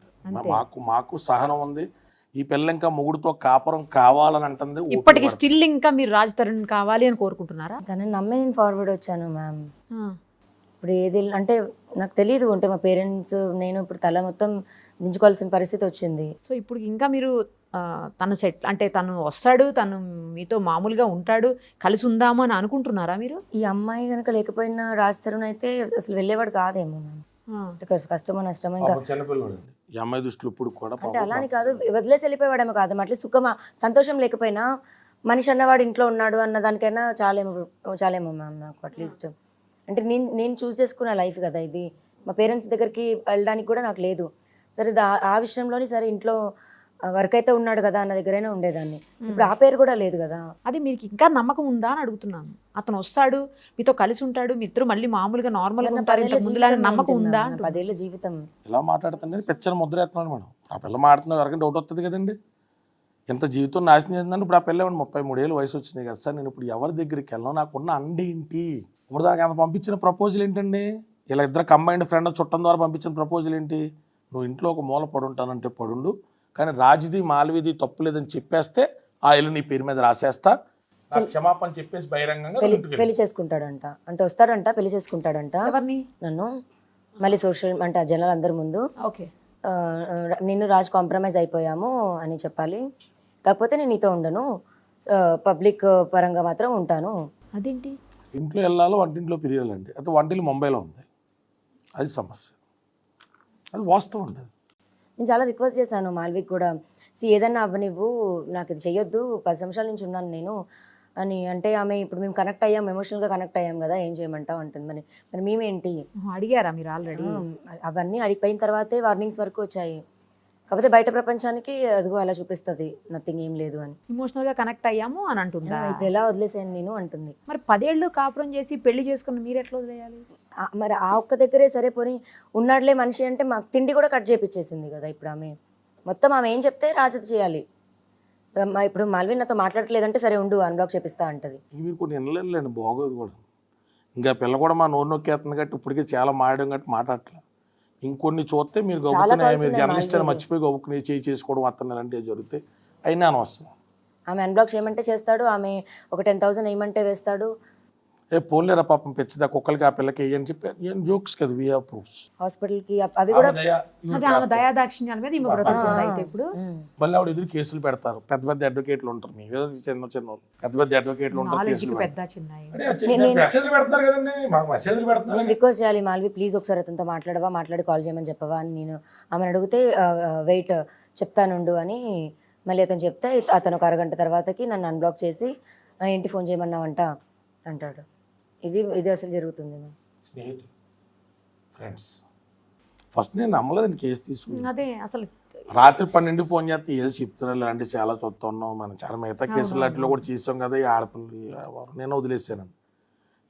Speaker 3: మాకు సహనం ఉంది. ఈ పిల్ల ఇంకా మొగుడుతో కాపురం కావాలని అంటుంది.
Speaker 1: ఇప్పటికి స్టిల్ ఇంకా మీరు రాజ్ తరుణ్ కావాలి అని కోరుకుంటున్నారా?
Speaker 2: తనని నమ్మి నేను ఫార్వర్డ్ వచ్చాను మ్యామ్. ఇప్పుడు ఏది అంటే నాకు తెలియదు, అంటే మా పేరెంట్స్ నేను ఇప్పుడు తల మొత్తం దించుకోవాల్సిన పరిస్థితి వచ్చింది.
Speaker 1: సో ఇప్పుడు ఇంకా మీరు తను సెట్ అంటే తను వస్తాడు, తను మీతో మామూలుగా ఉంటాడు, కలిసి ఉందాము అని అనుకుంటున్నారా మీరు?
Speaker 2: ఈ అమ్మాయి కనుక లేకపోయినా రాజ్ తరుణ్ అయితే అసలు వెళ్ళేవాడు కాదేమో మ్యామ్. కష్టమో నష్టమో ఇంకా
Speaker 3: ఈ అమ్మాయి దృష్టిలో ఇప్పుడు కూడా
Speaker 2: అంటే అలా అని కాదు, వదిలేసి వెళ్ళిపోయాడేమో కాదు, అట్లీస్ట్ సుఖమా సంతోషం లేకపోయినా మనిషి అన్నవాడు ఇంట్లో ఉన్నాడు అన్న దానికైనా చాలేమో మ్యామ్ నాకు. అట్లీస్ట్ అంటే నేను చూస్ చేసుకున్న లైఫ్ కదా ఇది, మా పేరెంట్స్ దగ్గరికి వెళ్ళడానికి కూడా నాకు లేదు. సరే ఆ విషయంలోని సరే ఇంట్లో వర్క్ అయితే ఉన్నాడు కదా అన్న దగ్గరైనా ఉండేదాన్ని. ఇప్పుడు ఆ పేరు కూడా లేదు కదా.
Speaker 1: అది మీకు ఇంకా నమ్మకం ఉందా అని అడుగుతున్నాను. అతను వస్తాడు, మీతో కలిసి ఉంటాడు, మీ ఇద్దరు మళ్ళీ మామూలుగా నార్మల్గా ఉంటారు, ఇంతకు ముందులాగా నమ్మకం ఉందా?
Speaker 2: 10 ఏళ్ళ జీవితం
Speaker 3: ఇలా మాట్లాడుతుంటే పెచ్చని ముద్ర వేస్తున్నాడు మేడం. ఆ పిల్ల మాట్లాడుతున్న వరకు డౌట్ వస్తుంది కదండి. ఎంత జీవితం నాశనం చేసిందంటే ఇప్పుడు ఆ పిల్ల 33 ఏళ్ళు వయసు వచ్చినాయి కదా సార్, నేను ఇప్పుడు ఎవరి దగ్గరికి వెళ్ళను, నాకున్న అండేంటి, ఇప్పుడు దానికి అంత పంపించిన ప్రపోజల్ ఏంటండి? ఇలా ఇద్దరు కంబైన్డ్ ఫ్రెండ్ చుట్టం ద్వారా పంపించిన ప్రపోజల్ ఏంటి? నువ్వు ఇంట్లో ఒక మూల పడుంటానంటే పడుండు, కానీ రాజుది మాల్విది తప్పు లేదని చెప్పేస్తే ఆ ఇల్లు నీ పేరు మీద రాసేస్తా, నాకు క్షమాపణ చెప్పేసి బహిరంగంగా
Speaker 2: పెళ్లి చేసుకుంటాడంట. అంటే వస్తాడంట, పెళ్లి చేసుకుంటాడంట
Speaker 1: ఎవరిని?
Speaker 2: నన్ను. మళ్ళీ సోషల్ అంటే జనాలు అందరి ముందు
Speaker 1: ఓకే,
Speaker 2: నేను రాజ్ కాంప్రమైజ్ అయిపోయాము అని చెప్పాలి, కాకపోతే నేను నీతో ఉండను, పబ్లిక్ పరంగా మాత్రం ఉంటాను.
Speaker 1: అదేంటి?
Speaker 3: ఇంట్లో వెళ్ళాలో వంటింట్లో పిరియాలండి, అయితే వంటిల్లు ముంబైలో ఉంది, అది సమస్య, అది వాస్తవం అండి.
Speaker 2: నేను చాలా రిక్వెస్ట్ చేశాను మాల్విక్ కూడా, ఏదన్నా అవ్వనివ్వు, నాకు ఇది చెయ్యొద్దు, 10 సంవత్సరాల నుంచి ఉన్నాను నేను అని. అంటే ఆమె ఇప్పుడు మేము కనెక్ట్ అయ్యాం, ఎమోషనల్గా కనెక్ట్ అయ్యాం కదా, ఏం చేయమంటావు అంటుంది. మరి మేమేంటి
Speaker 1: అడిగారా మీరు ఆల్రెడీ?
Speaker 2: అవన్నీ అడిగిపోయిన తర్వాతే వార్నింగ్స్ వరకు వచ్చాయి. కాకపోతే బయట ప్రపంచానికి అదిగో అలా చూపిస్తుంది, నథింగ్, ఏం లేదు అని.
Speaker 1: ఎమోషనల్ గా కనెక్ట్ అయ్యాము అని అంటుందా?
Speaker 2: ఇప్పుడు ఎలా వదిలేసాను నేను అంటుంది.
Speaker 1: మరి 10 ఏళ్ళు కాపురం చేసి పెళ్లి చేసుకున్న మీరు ఎట్లా వదిలేయాలి?
Speaker 2: మరి ఆ ఒక్క దగ్గరే సరే పోనీ ఉన్నాడులే మనిషి అంటే మాకు తిండి కూడా కట్ చేయించేసింది కదా. ఇప్పుడు ఆమె మొత్తం ఆమె ఏం చెప్తే రాజు చేయాలి. ఇప్పుడు మాల్విన్ నాతో మాట్లాడట్లేదంటే సరే ఉండు అన్బ్లాక్ చేపిస్తా అంటది.
Speaker 3: మీరు కొన్ని వినలేండి, బాగోదు కూడా. ఇంకా పిల్ల కూడా మా నోరు నొక్కేస్తుంది కాబట్టి ఇప్పటికే చాలా మాడడం కాబట్టి మాట్లాడట్లేదు. ఇంకొన్ని చూస్తే మీరు గొప్పకునే, మీరు జర్నలిస్ట్ అని మర్చిపోయి గొప్పకునే చేసుకోవడం అతను అలాంటివి జరుగుతాయి, అయినా అనవసరం.
Speaker 2: ఆమె అన్బ్లాక్ చేయమంటే చేస్తాడు, ఆమె ఒక 10,000 వేయమంటే వేస్తాడు.
Speaker 3: పోన్లేరా పాపం పెచ్చిదా కుక్కలకి ఆ పిల్లకి అని చెప్పి ఏం జోక్స్ కదా, వీ హావ్ ప్రూఫ్స్.
Speaker 2: హాస్పిటల్కి అవి కూడా
Speaker 1: అదే ఆమె దయాదాక్షిణ్యాల మీద ఈమె బ్రతుకుతుంది. అయితే ఇప్పుడు
Speaker 3: మళ్ళీ ఆవిడ ఎదురు కేసులు పెడతారు, పెద్ద పెద్ద అడ్వకేట్లు ఉంటారు, మీ చిన్న చిన్న పెద్ద పెద్ద అడ్వకేట్లు ఉంటారు, కేసులు
Speaker 1: పెద్ద చిన్న
Speaker 3: మెసేజ్లు పెడతారు కదండి, మాకు మెసేజ్లు పెడతారు.
Speaker 2: నేను రిక్వెస్ట్ చేయాలి, మాల్వి ప్లీజ్ ఒకసారి అతనితో మాట్లాడవా, మాట్లాడి కాల్ చేయమని చెప్పవా అని నేను ఆమెను అడిగితే వెయిట్ చెప్తానుండు అని మళ్ళీ అతను చెప్తే అతను ఒక అరగంట తర్వాతకి నన్ను అన్బ్లాక్ చేసి ఏంటి ఫోన్ చేయమన్నావంట అంటాడు. ఇది అసలు జరుగుతుంది.
Speaker 3: స్నేహితులు, ఫ్రెండ్స్, ఫస్ట్ నేను నమ్మలేదని కేసు తీసుకున్నాను.
Speaker 1: అదే అసలు
Speaker 3: రాత్రి 12 ఫోన్ చేస్తే ఏదో చెప్తున్నారు, ఇలాంటి చాలా చూస్తున్నాం, మనం చాలా మిగతా కేసులు వాటిలో కూడా చేసాం కదా, ఈ ఆడపిల్లలు నేను వదిలేసాను.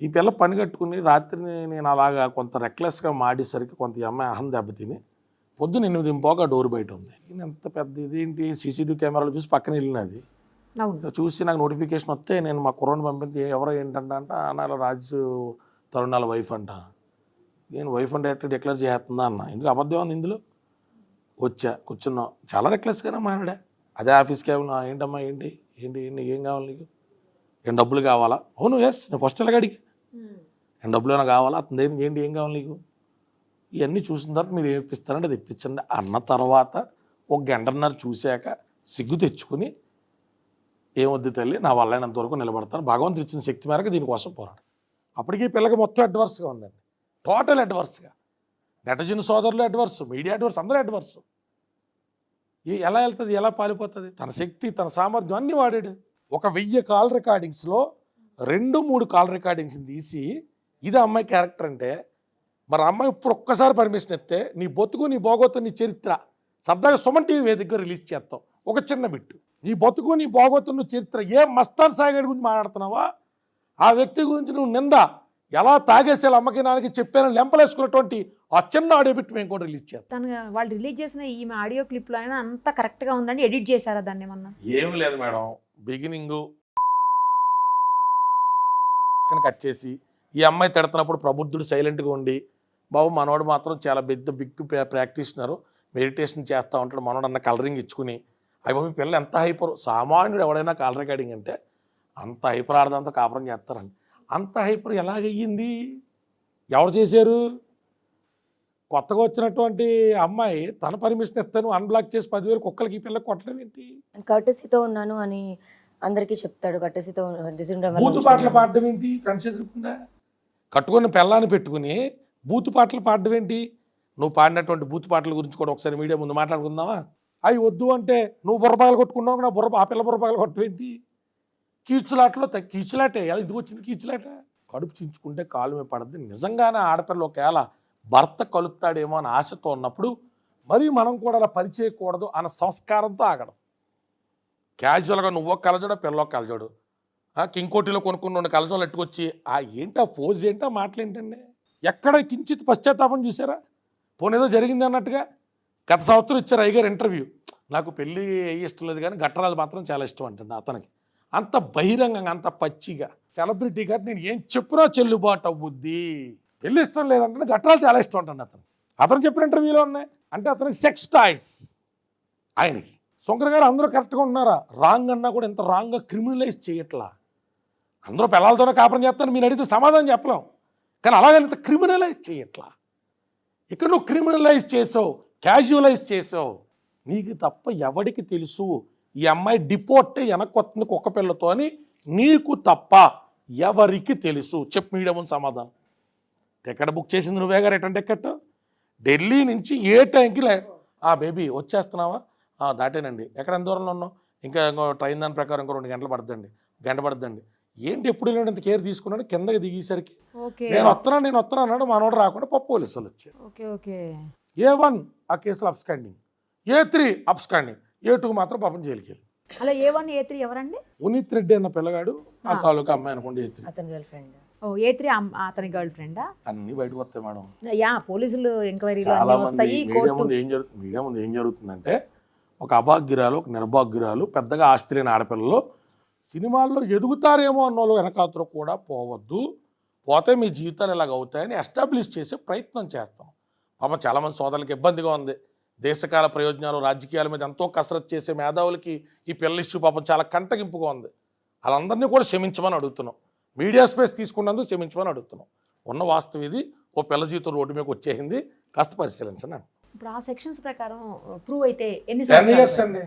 Speaker 3: ఈ పిల్ల పని కట్టుకుని రాత్రి నేను అలాగా కొంత రెక్లెస్గా మాడేసరికి కొంత ఈ అమ్మాయి అహం దెబ్బతిని పొద్దున్న 8 డోర్ బయట ఉంది. నేను ఎంత పెద్ద ఇదేంటి CCTV కెమెరాలు చూసి పక్కన వెళ్ళినది చూసి నాకు నోటిఫికేషన్ వస్తే నేను మా కుర్రోని పంపించి ఎవరో ఏంటంటే అనాల రాజు తరుణాల వైఫ్ అంట. నేను వైఫ్ అంటే డైరెక్ట్ డిక్లేర్ చేస్తుందా అన్న, ఎందుకు అబద్ధం ఉంది ఇందులో. వచ్చా కూర్చున్నాం, చాలా రెక్లెస్గానే మాట్లాడా. అదే ఆఫీస్కి ఏంటమ్మా ఏంటి ఏంటి ఏం కావాలి నీకు, ఏం డబ్బులు కావాలా? అవును ఎస్, నేను ఫస్ట్ ఎలాగ అడిగి ఏం డబ్బులు ఏమైనా కావాలా, అతని దగ్గర ఏంటి ఏం కావాలి నీకు, ఇవన్నీ చూసిన తర్వాత మీరు ఏమి ఇప్పిస్తారంటే అది ఇప్పించండి అన్న తర్వాత 1 గంటన్నర చూశాక సిగ్గు తెచ్చుకుని ఏమొద్దు తల్లి, నా వల్ల అయినంతవరకు నిలబడతాను, భగవంతుడు ఇచ్చిన శక్తి మేరకు దీనికోసం పోరాడు. అప్పటికీ పిల్లకి మొత్తం అడ్వర్స్గా ఉందండి, టోటల్ అడ్వర్స్గా. నెటజిన్ సోదరులు అడ్వర్స్, మీడియా అడ్వర్స్, అందరూ అడ్వర్స్. ఎలా వెళ్తుంది, ఎలా పాలిపోతుంది? తన శక్తి, తన సామర్థ్యం అన్నీ వాడాడు. 1000 కాల్ రికార్డింగ్స్లో 2-3 కాల్ రికార్డింగ్స్ని తీసి ఇది అమ్మాయి క్యారెక్టర్ అంటే, మరి అమ్మాయి ఇప్పుడు ఒక్కసారి పర్మిషన్ ఇస్తే నీ బతుకు నీ బోగోతు నీ చరిత్ర సరదాగా సుమన్ టీవీ వేదికగా రిలీజ్ చేస్తాం. ఒక చిన్న బిట్టు, నీ బతుకు నీ బోగోతు నువ్వు చరిత్ర, ఏ మస్తాన్ సాగర్ గురించి మాట్లాడుతున్నావా, ఆ వ్యక్తి గురించి నువ్వు నింద ఎలా తాగేసేలా అమ్మకి నాన్నకి చెప్పానని లెంపలేసుకున్నటువంటి ఆ చిన్న ఆడియో బిట్ మేము కూడా రిలీజ్ చేస్తాం.
Speaker 1: తను వాళ్ళు రిలీజ్ చేసిన ఈమె ఆడియో క్లిప్లో అయినా అంత కరెక్ట్గా ఉందండి, ఎడిట్ చేశారా దాన్ని ఏమన్నా?
Speaker 3: ఏమి లేదు మేడం, బిగినింగ్ కట్ చేసి ఈ అమ్మాయి తిడుతున్నప్పుడు ప్రబుద్ధుడు సైలెంట్గా ఉండి, బాబు మనోడు మాత్రం చాలా బిగ్ ప్రాక్టీషనరు, మెడిటేషన్ చేస్తూ ఉంటాడు మనోడు అన్న కలరింగ్ ఇచ్చుకుని, అవి బాబు పిల్లలు ఎంత హైపర్, సామాన్యుడు ఎవడైనా కాల్ రికార్డింగ్ అంటే అంత హైపర్ ఆడదంతా కాపురం చేస్తారండి. అంత హైపర్ ఎలాగయ్యింది, ఎవరు చేశారు? కొత్తగా వచ్చినటువంటి అమ్మాయి తన పర్మిషన్ ఇస్తాను అన్బ్లాక్ చేసి 10,000 కుక్కలకి ఈ పిల్లకి కొట్టడం ఏంటి?
Speaker 2: కర్టసీతో ఉన్నాను అని అందరికీ చెప్తాడు, కర్టసీతో
Speaker 3: బూతు పాటలు పాడడం ఏంటి? ఫ్రెండ్స్ ఎదురుకుండా కట్టుకున్న పిల్లాన్ని పెట్టుకుని బూతు పాటలు పాడడం ఏంటి? నువ్వు పాడినటువంటి బూతు పాటల గురించి కూడా ఒకసారి మీడియా ముందు మాట్లాడుకుందామా? అవి వద్దు అంటే నువ్వు బుర్రపాయలు కొట్టుకున్నావు, నా ఆ పిల్ల బుర్రపాయలు కొట్టవేంటి? కీచులాటలో కీచులాటే, ఎందుకు వచ్చింది కీచులాట? కడుపు చించుకుంటే కాలు మీద పడద్ది. నిజంగానే ఆడపిల్ల ఒకవేళ భర్త కలుస్తాడేమో అని ఆశతో ఉన్నప్పుడు మరి మనం కూడా అలా పరిచేయకూడదు అన్న సంస్కారంతో ఆగడం. క్యాజువల్గా నువ్వో కలజోడు పిల్లో కలజోడు, కింకోటిలో కొనుక్కున్న 2 కలజోలు ఎట్టుకొచ్చి ఏంటి ఆ ఫోజ్ ఏంటి ఆ మాటలు ఏంటండి? ఎక్కడ కించిత్ పశ్చాత్తాపం చూసారా? పోనేదో జరిగింది అన్నట్టుగా. గత సంవత్సరం ఇచ్చారు అయ్యగారు ఇంటర్వ్యూ, నాకు పెళ్ళి ఇష్టం లేదు కానీ గట్టరాజు మాత్రం చాలా ఇష్టం అంటండి అతనికి. అంత బహిరంగంగా అంత పచ్చిగా సెలబ్రిటీగా నేను ఏం చెప్పినా చెల్లుబాటు అవ్వుద్ది. పెళ్ళి ఇష్టం లేదంటే గట్టరాజు చాలా ఇష్టం అంటండి అతను చెప్పిన ఇంటర్వ్యూలో ఉన్నాయి. అంటే అతనికి సెక్స్ టాయ్స్ ఆయనకి. శంకర్ గారు అందరూ కరెక్ట్గా ఉన్నారా? రాంగ్ అన్నా కూడా ఇంత రాంగ్గా క్రిమినలైజ్ చేయట్లా. అందరూ పిల్లలతోనే కాపురం చేస్తాను మీరు అడిగితే సమాధానం చెప్పలేం, కానీ అలాగే ఇంత క్రిమినలైజ్ చేయట్లా. ఇక్కడ నువ్వు క్రిమినలైజ్ చేసావు, క్యాజువలైజ్ చేసావు. నీకు తప్ప ఎవడికి తెలుసు ఈ అమ్మాయి డిపోర్ట్ వెనక్కి వస్తుంది కుక్క పిల్లతో అని? నీకు తప్ప ఎవరికి తెలుసు? చెప్పు మీడియా ముందు సమాధానం. టికెట్ బుక్ చేసింది నువ్వే గారు, రిటర్న్ టికెట్ ఢిల్లీ నుంచి ఏ టైంకి బేబీ వచ్చేస్తున్నావా? దాటేనండి. ఎక్కడ ఎంత దూరంలో ఉన్నావు? ఇంకా ట్రైన్ దాని ప్రకారం ఇంకో 2 గంటలు పడుతుందండి. ఏంటి ఎప్పుడు ఇంత కేర్ తీసుకున్నాడు? కిందకి దిగేసరికి నేను వస్తున్నా అన్నాడు. మనోడు రాకుండా పోలీసు వాళ్ళు వచ్చారు. A1 ఆ కేసులో అబ్స్కాండింగ్, A3 అబ్స్కాండింగ్, A2 మాత్రం పాపం జైలుకి వెళ్ళి.
Speaker 1: అలా A1 A3 ఎవరండి?
Speaker 3: ఉనీత్ రెడ్డి అన్న పిల్లగాడు ఆ తాలూకా అమ్మాయి అనుకోండి A3.
Speaker 2: అతని గర్ల్ ఫ్రెండ్.
Speaker 1: A3 అతని గర్ల్ ఫ్రెండా?
Speaker 3: అన్ని బయటకు వస్తాయి మేడం.
Speaker 1: పోలీసులు ఎంక్వైరీలో
Speaker 3: చాలా
Speaker 1: అన్నీ
Speaker 3: మంది
Speaker 1: వస్తాయి.
Speaker 3: మీడియా ముందు ఏం జరుగుతుందంటే, ఒక అభాగ్యురాలు ఒక నిర్భాగ్యురాలు పెద్దగా ఆస్తి లేని ఆడపిల్లలు సినిమాల్లో ఎదుగుతారేమో అన్న వాళ్ళు వెనకాతరు కూడా పోవద్దు, పోతే మీ జీవితాలు ఇలాగ అవుతాయని ఎస్టాబ్లిష్ చేసే ప్రయత్నం చేస్తాం. పాపం చాలామంది సోదరులకు ఇబ్బందిగా ఉంది. దేశకాల ప్రయోజనాలు రాజకీయాల మీద ఎంతో కసరత్తు చేసే మేధావులకి ఈ పిల్లల ఇష్యూ పాపం చాలా కంటగింపుగా ఉంది. వాళ్ళందరినీ కూడా క్షమించమని అడుగుతున్నాం. మీడియా స్పేస్ తీసుకున్నందుకు క్షమించమని అడుగుతున్నాం. ఉన్న వాస్తవం ఇది. ఓ పిల్ల జీవితం రోడ్డు మీదకి వచ్చేసింది, కాస్త పరిశీలించండి.
Speaker 1: ఇప్పుడు ఆ సెక్షన్స్ ప్రకారం ప్రూవ్ అయితే ఎన్ని
Speaker 3: 10 years అండి.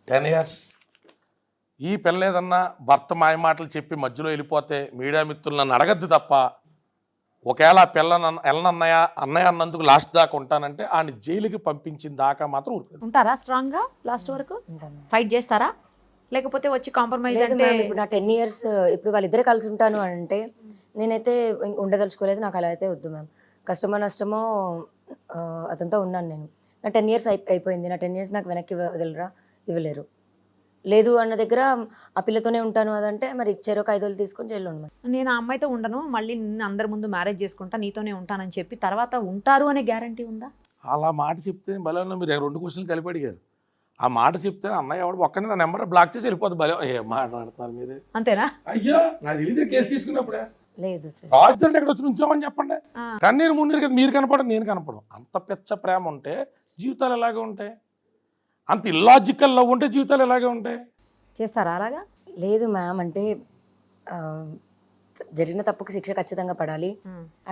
Speaker 3: 10 years. ఈ పిల్ల ఏదన్నా భర్త మాయ మాటలు చెప్పి మధ్యలో వెళ్ళిపోతే మీడియా మిత్రులు నన్ను అడగద్దు తప్ప, ఒకవేళ ఆ పిల్ల అన్నయ్య అన్నందుకు లాస్ట్ దాకా ఉంటానంటే ఆయన జైలుకి పంపించిన దాకా మాత్రం
Speaker 1: ఉంటారా? స్ట్రాంగ్ గా లాస్ట్ వరకు ఫైట్ చేస్తారా? లేకపోతే వచ్చి కాంప్రమైజ్ అంటే?
Speaker 2: ఇప్పుడు నా 10 years ఇప్పుడు వాళ్ళిద్దరే కలిసి ఉంటాను అంటే నేనైతే ఉండదలుచుకోలేదు. నాకు అలా అయితే వద్దు మ్యామ్. కష్టమో నష్టమో అతనితో ఉన్నాను నేను. నా 10 years అయిపోయింది. నా 10 years నాకు వెనక్కి ఇవ్వగలరా? ఇవ్వలేరు. లేదు అన్న దగ్గర ఆ పిల్లతోనే ఉంటాను అదంటే మరి ఇచ్చారు, ఒక 5 రోజులు తీసుకొని జైల్లో ఉన్నాను.
Speaker 1: నేను ఆ అమ్మాయితో ఉండను, మళ్ళీ నిన్ను అందరి ముందు మ్యారేజ్ చేసుకుంటా, నీతోనే ఉంటానని చెప్పి తర్వాత ఉంటారు అనే గ్యారంటీ ఉందా?
Speaker 3: అలా మాట చెప్తే బలంలో మీరు 2 క్వశ్చన్లు కలిపి అడిగారు. ఆ మాట చెప్తే అన్నయ్య ఎవడు ఒక్కనే నా నెంబర్ బ్లాక్ చేసి వెళ్ళిపోతుంది. బలం ఏం మాట్లాడుతున్నారు మీరు?
Speaker 1: అంతేనా?
Speaker 3: అయ్యో నాకు తెలియదు కేసు తీసుకున్నప్పుడే.
Speaker 2: లేదు సార్,
Speaker 3: రాజధాని ఎక్కడ వచ్చి నుంచోమని చెప్పండి. కానీ నేను ముందు కదా మీరు కనపడం, నేను కనపడం. అంత పెచ్చ ప్రేమ ఉంటే జీవితాలు ఎలాగే ఉంటాయి? అంత ఇల్లాజికల్ లవ్ ఉంటే జీవితాలు ఎలాగే ఉంటాయి?
Speaker 1: చేస్తారా అలాగా?
Speaker 2: లేదు మ్యామ్. అంటే జరిగిన తప్పుకి శిక్ష ఖచ్చితంగా పడాలి.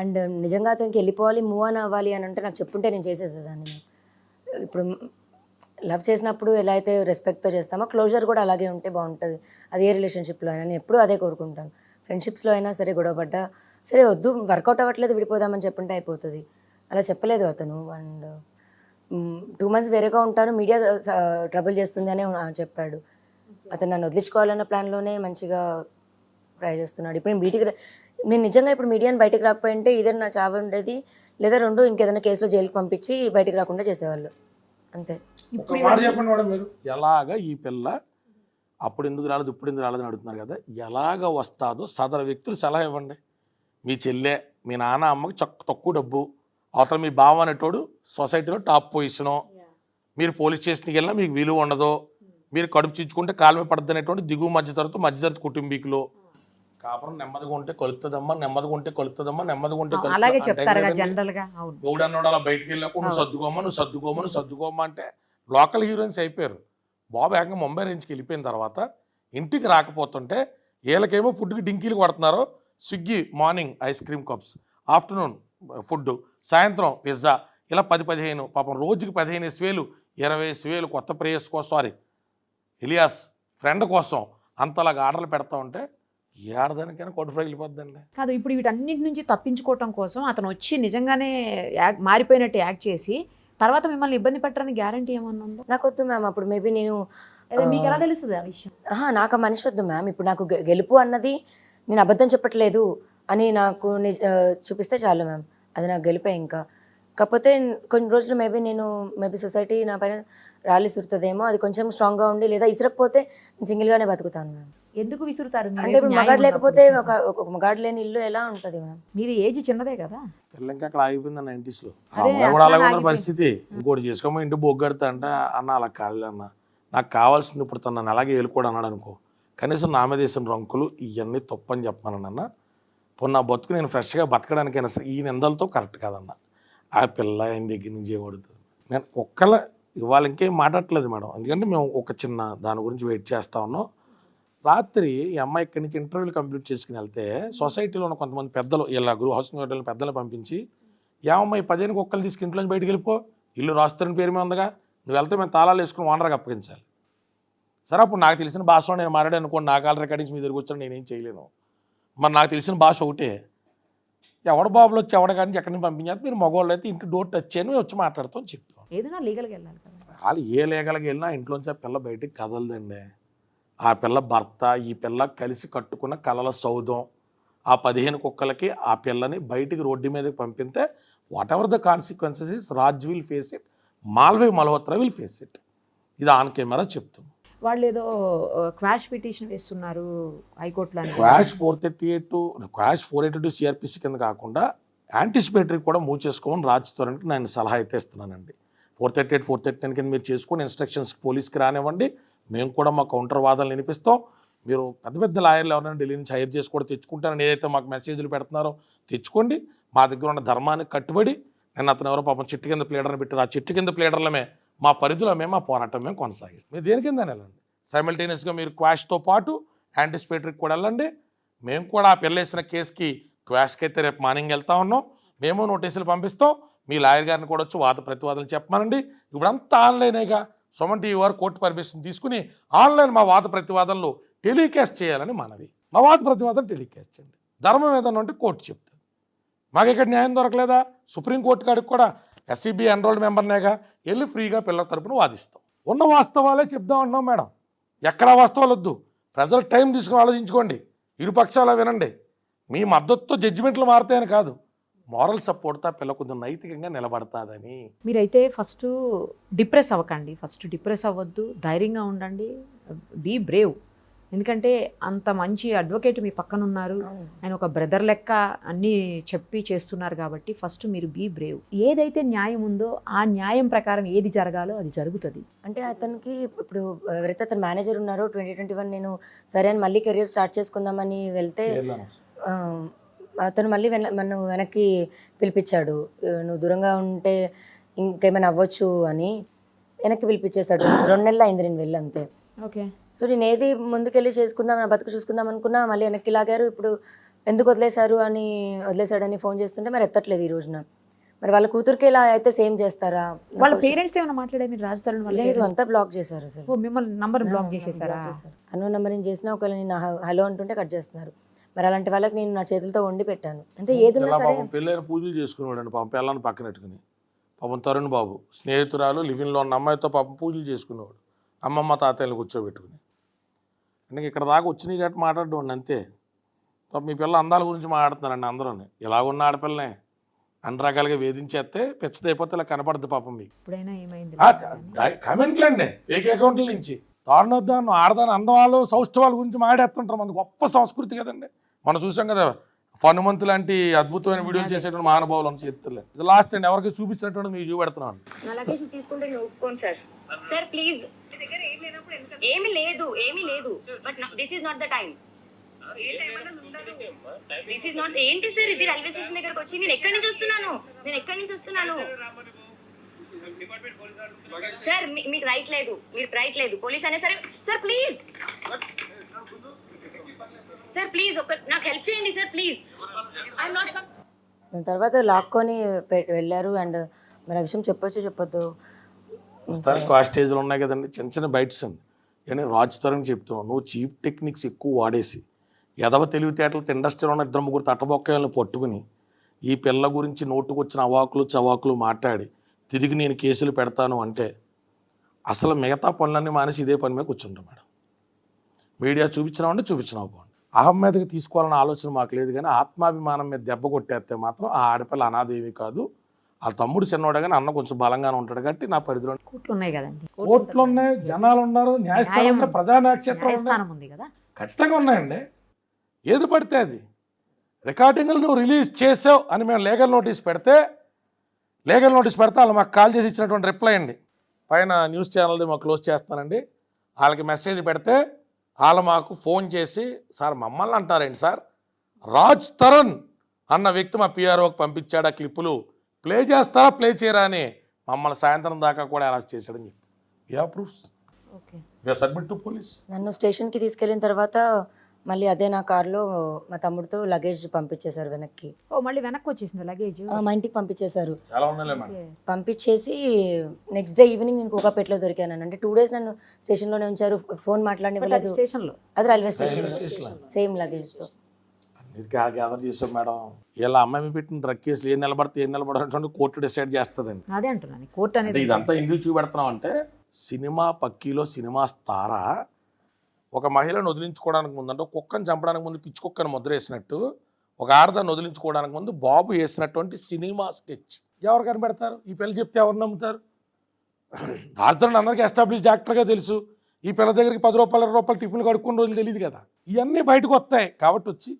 Speaker 2: అండ్ నిజంగా అతనికి వెళ్ళిపోవాలి, మూవ్ ఆన్ అవ్వాలి అని అంటే నాకు చెప్పుంటే నేను చేసేసేదాన్ని. ఇప్పుడు లవ్ చేసినప్పుడు ఎలా అయితే రెస్పెక్ట్తో చేస్తామో క్లోజర్ కూడా అలాగే ఉంటే బాగుంటుంది. అదే రిలేషన్షిప్లో అయినా నేను ఎప్పుడూ అదే కోరుకుంటాను. ఫ్రెండ్షిప్స్లో అయినా సరే, గొడవపడ్డా సరే, వద్దు వర్కౌట్ అవ్వట్లేదు విడిపోదామని చెప్పుంటే అయిపోతుంది. అలా చెప్పలేదు అతను. అండ్ 2 months వేరేగా ఉంటాను, మీడియా ట్రబుల్ చేస్తుంది అని చెప్పాడు. అతను నన్ను వదిలించుకోవాలన్న ప్లాన్లోనే మంచిగా ట్రై చేస్తున్నాడు. ఇప్పుడు నేను నిజంగా ఇప్పుడు మీడియాని బయటకు రాకపోయింటే ఇదే నా చావు ఉండేది, లేదా 2 ఇంకేదైనా కేసులో జైలుకి పంపించి బయటకు రాకుండా చేసేవాళ్ళు. అంతే.
Speaker 3: ఒక మాట చెప్పండి మేడం, మీరు ఎలాగా ఈ పిల్ల అప్పుడు ఎందుకు రాలేదు ఇప్పుడు ఎందుకు రాలేదని అడుగుతున్నారు కదా, ఎలాగ వస్తాదో సదరు వ్యక్తులు సలహా ఇవ్వండి. మీ చెల్లె, మీ నాన్న అమ్మకి తక్కువ డబ్బు, అవతల మీ బావ అనేటోడు సొసైటీలో టాప్ పొజిషను, మీరు పోలీస్ స్టేషన్కి వెళ్ళినా మీకు విలువ ఉండదు, మీరు కడుపు చించుకుంటే కాలమే పడుతుంది అనేటువంటి దిగువ మధ్యతరగతి కుటుంబీకులు. కాపురం నెమ్మదిగా ఉంటే కొలుతుందమ్మా, నెమ్మదిగా ఉంటే కొలుతుందమ్మా, నెమ్మదిగా ఉంటే గౌడన్నోడు అలా బయటకు వెళ్ళాక నువ్వు సర్దుకోమా అంటే లోకల్ హీరోయిన్స్ అయిపోయారు. బాబు ఏకంగా ముంబై రేంజ్కి వెళ్ళిపోయిన తర్వాత ఇంటికి రాకపోతుంటే వీళ్ళకేమో ఫుడ్కి డింకీలు కొడుతున్నారు. Swiggy morning ice cream cups, afternoon food, సాయంత్రం పిజ్జా, ఇలా 10-15 పాపం రోజుకి 15,000 20,000 కొత్త ప్రేయర్స్ కోసం, ఇలియాస్ ఫ్రెండ్ కోసం అంతలాగా ఆర్డర్లు పెడతా ఉంటే ఏడదానికైనా కొట్టు వెళ్ళిపోద్దండి.
Speaker 1: కాదు, ఇప్పుడు వీటన్నిటి నుంచి తప్పించుకోవటం కోసం అతను వచ్చి నిజంగానే మారిపోయినట్టు యాక్ట్ చేసి తర్వాత మిమ్మల్ని ఇబ్బంది పెట్టడానికి గ్యారంటీ ఏమన్నా ఉందో?
Speaker 2: నాకు వద్దు మ్యామ్. అప్పుడు మేబీ నేను
Speaker 1: మీకు ఎలా తెలుస్తుంది ఆ విషయం?
Speaker 2: నాకు ఆ మనిషి వద్దు మ్యామ్. ఇప్పుడు నాకు గెలుపు అన్నది నేను అబద్ధం చెప్పట్లేదు అని నాకు చూపిస్తే చాలు మ్యామ్, అది నాకు గెలిపే. ఇంకా కాకపోతే కొన్ని రోజులు మేబీ సొసైటీ నా పైన రాళ్ళు ఇసురుతుందేమో, అది కొంచెం స్ట్రాంగ్గా ఉండి, లేదా ఇసురకపోతే నేను సింగిల్గానే బతుకుతాను మ్యామ్.
Speaker 1: ఎందుకు విసురుతారు? మీ
Speaker 2: అంటే
Speaker 1: వైపు
Speaker 2: ఇప్పుడు
Speaker 1: న్యాయం
Speaker 2: మగాడు లేకపోతే
Speaker 1: ఉన్నప్పుడు.
Speaker 2: ఒక మగాడు లేని ఇల్లు ఎలా ఉంటుంది మ్యామ్?
Speaker 1: మీరు ఏజ్ చిన్నదే కదా.
Speaker 3: పిల్ల ఇంకా అక్కడ ఆగిపోయింది 90sలో.
Speaker 1: అదే,
Speaker 3: అమ్మాయి కూడా
Speaker 1: అట్లా
Speaker 3: అలాగే ఉన్న
Speaker 1: ఆగిపోయింది.
Speaker 3: పరిస్థితి. ఇంకోటి చేసుకోమో ఇంటి బొగ్గడతా అంటే అన్న అలా కాదు అన్న, నాకు కావాల్సింది ఇప్పుడు తను నన్ను అలాగే వెళ్ళిపోడు అన్నాడు అనుకో, కనీసం నా మీద వేసిన రంకులు ఇవన్నీ తప్పని చెప్పానన్న. పోనీ నా బతుకు నేను ఫ్రెష్గా బతకడానికైనా సరే ఈ నిందలతో కరెక్ట్ కాదన్న. ఆ పిల్ల ఆయన దగ్గర నుంచి చేయబడుతుంది. నేను ఒక్కళ్ళ ఇవాళ ఇంకేం మాట్లాడట్లేదు మేడం, ఎందుకంటే మేము ఒక చిన్న దాని గురించి వెయిట్ చేస్తా ఉన్నాం. రాత్రి ఈ అమ్మాయి ఇక్కడి నుంచి ఇంటర్వ్యూలు కంప్లీట్ చేసుకుని వెళ్తే సొసైటీలో ఉన్న కొంతమంది పెద్దలు ఇలా గృహ హౌసింగ్ హోటల్ పెద్దలు పంపించి, ఏమమ్మాయి 10 కుక్కలు తీసుకు ఇంట్లోంచి బయటకు వెళ్ళిపో, ఇల్లు రాస్తారని పేరు మీద ఉందిగా, నువ్వు వెళ్తే మేము తాళాలు వేసుకుని ఓనర్కి అప్పగించాలి. సరే అప్పుడు నాకు తెలిసిన భాషలో నేను మాట్లాడాను అనుకోండి, నా కాల్ రికార్డింగ్స్ మీ దగ్గర వచ్చాను, నేనేం చేయలేను. మరి నాకు తెలిసిన భాష ఒకటే, ఎవడ బాబులు వచ్చి ఎవడ కానీ ఎక్కడి నుంచి పంపించారు, మీరు మగవాళ్ళు అయితే ఇంటి డోర్ టచ్ చేయని వచ్చి మాట్లాడుతాం చెప్తాం.
Speaker 1: ఏదైనా లీగల్గా వెళ్ళాలి కదా.
Speaker 3: వాళ్ళు ఏ లేగలకి వెళ్ళినా ఇంట్లోంచి ఆ పిల్ల బయటికి కదలదండి. ఆ పిల్ల భర్త ఈ పిల్ల కలిసి కట్టుకున్న కలల సౌధం, ఆ 15 కుక్కలకి ఆ పిల్లని బయటికి రోడ్డు మీదకి పంపితే whatever the consequences is Raj will face it, Malve Malhotra will face it. ఇది ఆన్ కెమెరా చెప్తుంది.
Speaker 1: వాళ్ళు ఏదో క్వాష్ పిటిషన్ వేస్తున్నారు హైకోర్టులో.
Speaker 3: క్వాష్ 482 సిఆర్పిసి కింద కాకుండా యాంటిసిపేటరీ కూడా మూవ్ చేసుకోమని రాజ్ తరుణ్కి నేను సలహా అయితే ఇస్తున్నానండి. 438, 439 కింద మీరు చేసుకొని ఇన్స్ట్రక్షన్స్ పోలీస్కి రానివ్వండి, మేము కూడా మా కౌంటర్ వాదనలు వినిపిస్తాం. మీరు పెద్ద పెద్ద లాయర్లు ఎవరైనా ఢిల్లీ నుంచి హైర్ చేసి కూడా తెచ్చుకుంటారని ఏదైతే మాకు మెసేజ్లు పెడుతున్నారో తెచ్చుకోండి. మా దగ్గర ఉన్న ధర్మానికి కట్టుబడి, నేను అతను ఎవరో పాపం చెట్టు కింద ప్లేడర్ని పెట్టారు, ఆ చెట్టు కింద ప్లేడర్లమే మా పరిధిలో మేము మా పోరాటం మేము కొనసాగిస్తాం. మీరు దేని కింద వెళ్ళండి, సైమల్టేనియస్గా మీరు క్వాష్తో పాటు యాంటిసిపేటరీకి కూడా వెళ్ళండి. మేము కూడా ఆ పిల్ల వేసిన కేసుకి క్వాష్కి అయితే రేపు మార్నింగ్ వెళ్తా ఉన్నాం, మేము నోటీసులు పంపిస్తాం. మీ లాయర్ గారిని కూడా వచ్చి వాద ప్రతివాదనలు చెప్పమనండి. ఇప్పుడంతా ఆన్లైనేగా, సుమన్ టీవీ వారు కోర్టు పర్మిషన్ తీసుకుని ఆన్లైన్ మా వాద ప్రతివాదనలు టెలికాస్ట్ చేయాలని మనవి. మా వాద ప్రతివాదన టెలికాస్ట్ చేయండి. ధర్మం ఏదన్నా ఉంటే కోర్టు చెప్తుంది. మాకు ఇక్కడ న్యాయం దొరకలేదా, సుప్రీంకోర్టు కాడికి కూడా ఎస్సీబీ ఎన్రోల్డ్ మెంబర్నేగా వెళ్ళి ఫ్రీగా పిల్లల తరపున వాదిస్తాం. ఉన్న వాస్తవాలే చెప్దాం అంటున్నాం మేడం, ఎక్కడా వాస్తవాలు వద్దు. ప్రజలు టైం తీసుకుని ఆలోచించుకోండి, ఇరుపక్షాల వినండి. మీ మద్దతుతో జడ్జిమెంట్లు మారుతాయని కాదు, మారల్ సపోర్ట్తో పిల్ల కొంచెం నైతికంగా నిలబడతాదని.
Speaker 1: మీరైతే ఫస్ట్ డిప్రెస్ అవ్వకండి, ఫస్ట్ డిప్రెస్ అవ్వద్దు, ధైర్యంగా ఉండండి, బీ బ్రేవ్. ఎందుకంటే అంత మంచి అడ్వకేట్ మీ పక్కన ఉన్నారు, ఆయన ఒక బ్రదర్ లెక్క అన్నీ చెప్పి చేస్తున్నారు కాబట్టి ఫస్ట్ మీరు బీ బ్రేవ్. ఏదైతే న్యాయం ఉందో ఆ న్యాయం ప్రకారం ఏది జరగాలో అది జరుగుతుంది.
Speaker 2: అంటే అతనికి ఇప్పుడు ఎవరైతే అతను మేనేజర్ ఉన్నారో 2021 నేను సరే అని మళ్ళీ కెరియర్ స్టార్ట్ చేసుకుందామని వెళ్తే అతను మళ్ళీ నన్ను వెనక్కి పిలిపించాడు. నువ్వు దూరంగా ఉంటే ఇంకేమైనా అవ్వచ్చు అని వెనక్కి పిలిపించేశాడు. 2 నెలలు అయింది నేను వెళ్ళి అంతే.
Speaker 1: ఓకే.
Speaker 2: సో నేను ఏది ముందుకెళ్ళి చేసుకుందాం, నా బతుకు చూసుకుందాం అనుకున్నా, మళ్ళీ వెనక్కి లాగారు. ఇప్పుడు ఎందుకు వదిలేశాడని ఫోన్ చేస్తుంటే మరి ఎత్తట్లేదు ఈ రోజున. మరి వాళ్ళ కూతురికి ఇలా అయితే సేమ్ చేస్తారా?
Speaker 1: వాళ్ళ పేరెంట్స్ ఏమైనా మాట్లాడారు మీరు రాజ్ తరుణ్?
Speaker 2: లేదు, అంతా బ్లాక్ చేశారు అసలు.
Speaker 1: మిమ్మల్ని నంబర్ బ్లాక్ చేసేసారా?
Speaker 2: అన్నో నెంబర్ నేను చేసినా ఒకవేళ నేను హలో అంటుంటే కట్ చేస్తున్నారు. మరి అలాంటి వాళ్ళకి నేను నా చేతులతో వండి పెట్టాను. అంటే ఏదున్నా సరే
Speaker 3: పెళ్ళైన పూజలు చేసుకునేవాడండి పాపం, పిల్లని పక్కన పెట్టుకుని. పాపం తరుణ్ బాబు స్నేహితురాలు లివిన్లో ఉన్న అమ్మాయితో పాపం పూజలు చేసుకునేవాడు, అమ్మమ్మ తాతయ్యని కూర్చోబెట్టుకుని. అంటే ఇక్కడ దాకా వచ్చినాయి కాబట్టి మాట్లాడడం అంతే. పాపం మీ పిల్ల అందాల గురించి మాట్లాడుతున్నారండి అందరూ. ఇలాగున్న ఆడపిల్లనే అన్ని రకాలుగా వేధించేస్తే పెచ్చదైపోతే ఇలా కనపడుద్ది పాపం మీకు.
Speaker 1: ఇప్పుడైనా ఏమైంది
Speaker 3: కామెంట్లు అండి ఫేక్ అకౌంట్ల నుంచి. తారుణోద్దాను ఆడదాని అందవాళ్ళు సౌష్ఠవాళ్ళ గురించి మాట్లాడుతుంటారు. మన గొప్ప సంస్కృతి కదండి. మనం చూసాం కదా హనుమంతు లాంటి అద్భుతమైన వీడియోలు చేసేటువంటి మహానుభావులు చేతులే. ఇది లాస్ట్ అండి, ఎవరికి చూపించినటువంటి మీకు చూపెడుతున్నాను.
Speaker 2: సార్ ప్లీజ్, ఏమీ లేదు but this is not the time. This is not. ఏంటి సార్ ఇది? రైల్వే స్టేషన్ దగ్గరకు వచ్చి నేను ఎక్కడి నుంచి వస్తున్నాను సార్? మీకు రైట్ లేదు పోలీస్ అనే సరే. సార్ ప్లీజ్ నాకు హెల్ప్ చేయండి సార్ ప్లీజ్. I'm not. దాని తర్వాత లాక్కొని వెళ్ళారు. అండ్ మరి ఆ విషయం చెప్పొద్దు
Speaker 3: ప్రస్తుతానికి ఆ స్టేజ్లో ఉన్నాయి కదండి, చిన్న చిన్న బైట్స్ అండి. కానీ రాజ్ తరుణ్ చెప్తున్నావు, నువ్వు చీప్ టెక్నిక్స్ ఎక్కువ వాడేసి ఎదవ తెలివితేటలతో ఇండస్ట్రీలో ఉన్న 2-3 తట్టబొక్కలను పట్టుకుని ఈ పిల్ల గురించి నోటుకొచ్చిన అవాకులు చవాకులు మాట్లాడి తిరిగి నేను కేసులు పెడతాను అంటే అసలు మిగతా పనులన్నీ మానేసి ఇదే పని మీద కూర్చుంటాం మేడం. మీడియా చూపించినావు బాగుంది. అహం మీదకి తీసుకోవాలన్న ఆలోచన మాకు లేదు, కానీ ఆత్మాభిమానం మీద దెబ్బ కొట్టేస్తే మాత్రం ఆ ఆడపిల్ల అనాదేవి కాదు, వాళ్ళ తమ్ముడు చిన్నవాడు కానీ అన్న కొంచెం బలంగానే ఉంటాడు కాబట్టి నా పరిధిలో
Speaker 1: కోర్టులు ఉన్నాయి కదండి,
Speaker 3: కోర్టులు ఉన్నాయి, జనాలు ఉన్నారు, న్యాయస్థానం ఉన్నాయి, ప్రజా న్యాయక్షేత్రం ఉన్నాయి.
Speaker 1: న్యాయస్థానం ఉంది కదా.
Speaker 3: ఖచ్చితంగా ఉన్నాయండి. ఏది పడితే అది రికార్డింగ్లు నువ్వు రిలీజ్ చేసావు అని మేము లీగల్ నోటీస్ పెడితే వాళ్ళు మాకు కాల్ చేసి ఇచ్చినటువంటి రిప్లై అండి. పైన న్యూస్ ఛానల్ది మాకు క్లోజ్ చేస్తానండి. వాళ్ళకి మెసేజ్ పెడితే వాళ్ళు మాకు ఫోన్ చేసి, సార్ మమ్మల్ని అంటారేంటి సార్, రాజ్ తరుణ్ అన్న వ్యక్తి మా పిఆర్ఓకి పంపించాడు ఆ క్లిప్పులు, ప్లే చేస్తారా ప్లే చేయరా అని మమ్మల్ని సాయంత్రం దాకా కూడా అరెస్ట్ చేశాడని చెప్పి yeah proofs submit to police.
Speaker 2: నన్ను స్టేషన్కి తీసుకెళ్ళిన తర్వాత మళ్ళీ అదే నా కార్లో మా తమ్ముడితో లగేజ్ పంపించేశారు వెనక్కి.
Speaker 1: ఓ మళ్ళీ వెనక్కి వచ్చేసింది లగేజ్?
Speaker 2: మా ఇంటికి పంపించేశారు.
Speaker 3: చాలా ఉన్నాయి మేడం.
Speaker 2: పంపించేసి నెక్స్ట్ డే ఈవినింగ్ నేను కోకాపేటలో దొరికాను. అంటే 2 days నన్ను స్టేషన్లోనే ఉంచారు, ఫోన్ మాట్లాడనివ్వలేదు.
Speaker 1: స్టేషన్లో?
Speaker 2: అది రైల్వే స్టేషన్లో సేమ్ లగేజ్తో.
Speaker 3: అన్నిటికీ గ్యాదర్ చేసాం మేడం. ఇలా అమ్మాయి పెట్టిన డ్రగ్ కేసులు ఏం నిలబడతాయి కోర్టు డిసైడ్ చేస్తుందండి.
Speaker 1: అదే అంటున్నాను, కోర్టు అనేది.
Speaker 3: ఇదంతా ఎందుకు చూపెడుతున్నాం అంటే, సినిమా పక్కీలో సినిమా తారా ఒక మహిళను వదిలించుకోవడానికి ముందు, అంటే కుక్కను చంపడానికి ముందు పిచ్చి కుక్కను ముద్ర వేసినట్టు, ఒక ఆడదాన్ని వదిలించుకోవడానికి ముందు బాబు వేసినటువంటి సినిమా స్కెచ్ ఎవరు కనిపెడతారు? ఈ పిల్ల చెప్తే ఎవరు నమ్ముతారు? ఆడతాడు అందరికీ ఎస్టాబ్లిష్ డాక్టర్గా తెలుసు. ఈ పిల్ల దగ్గరికి 10 రూపాయలు 20 రూపాయలు టిఫిన్లు కడుక్కున్న రోజులు తెలియదు కదా. ఇవన్నీ బయటకు వస్తాయి కాబట్టి వచ్చి,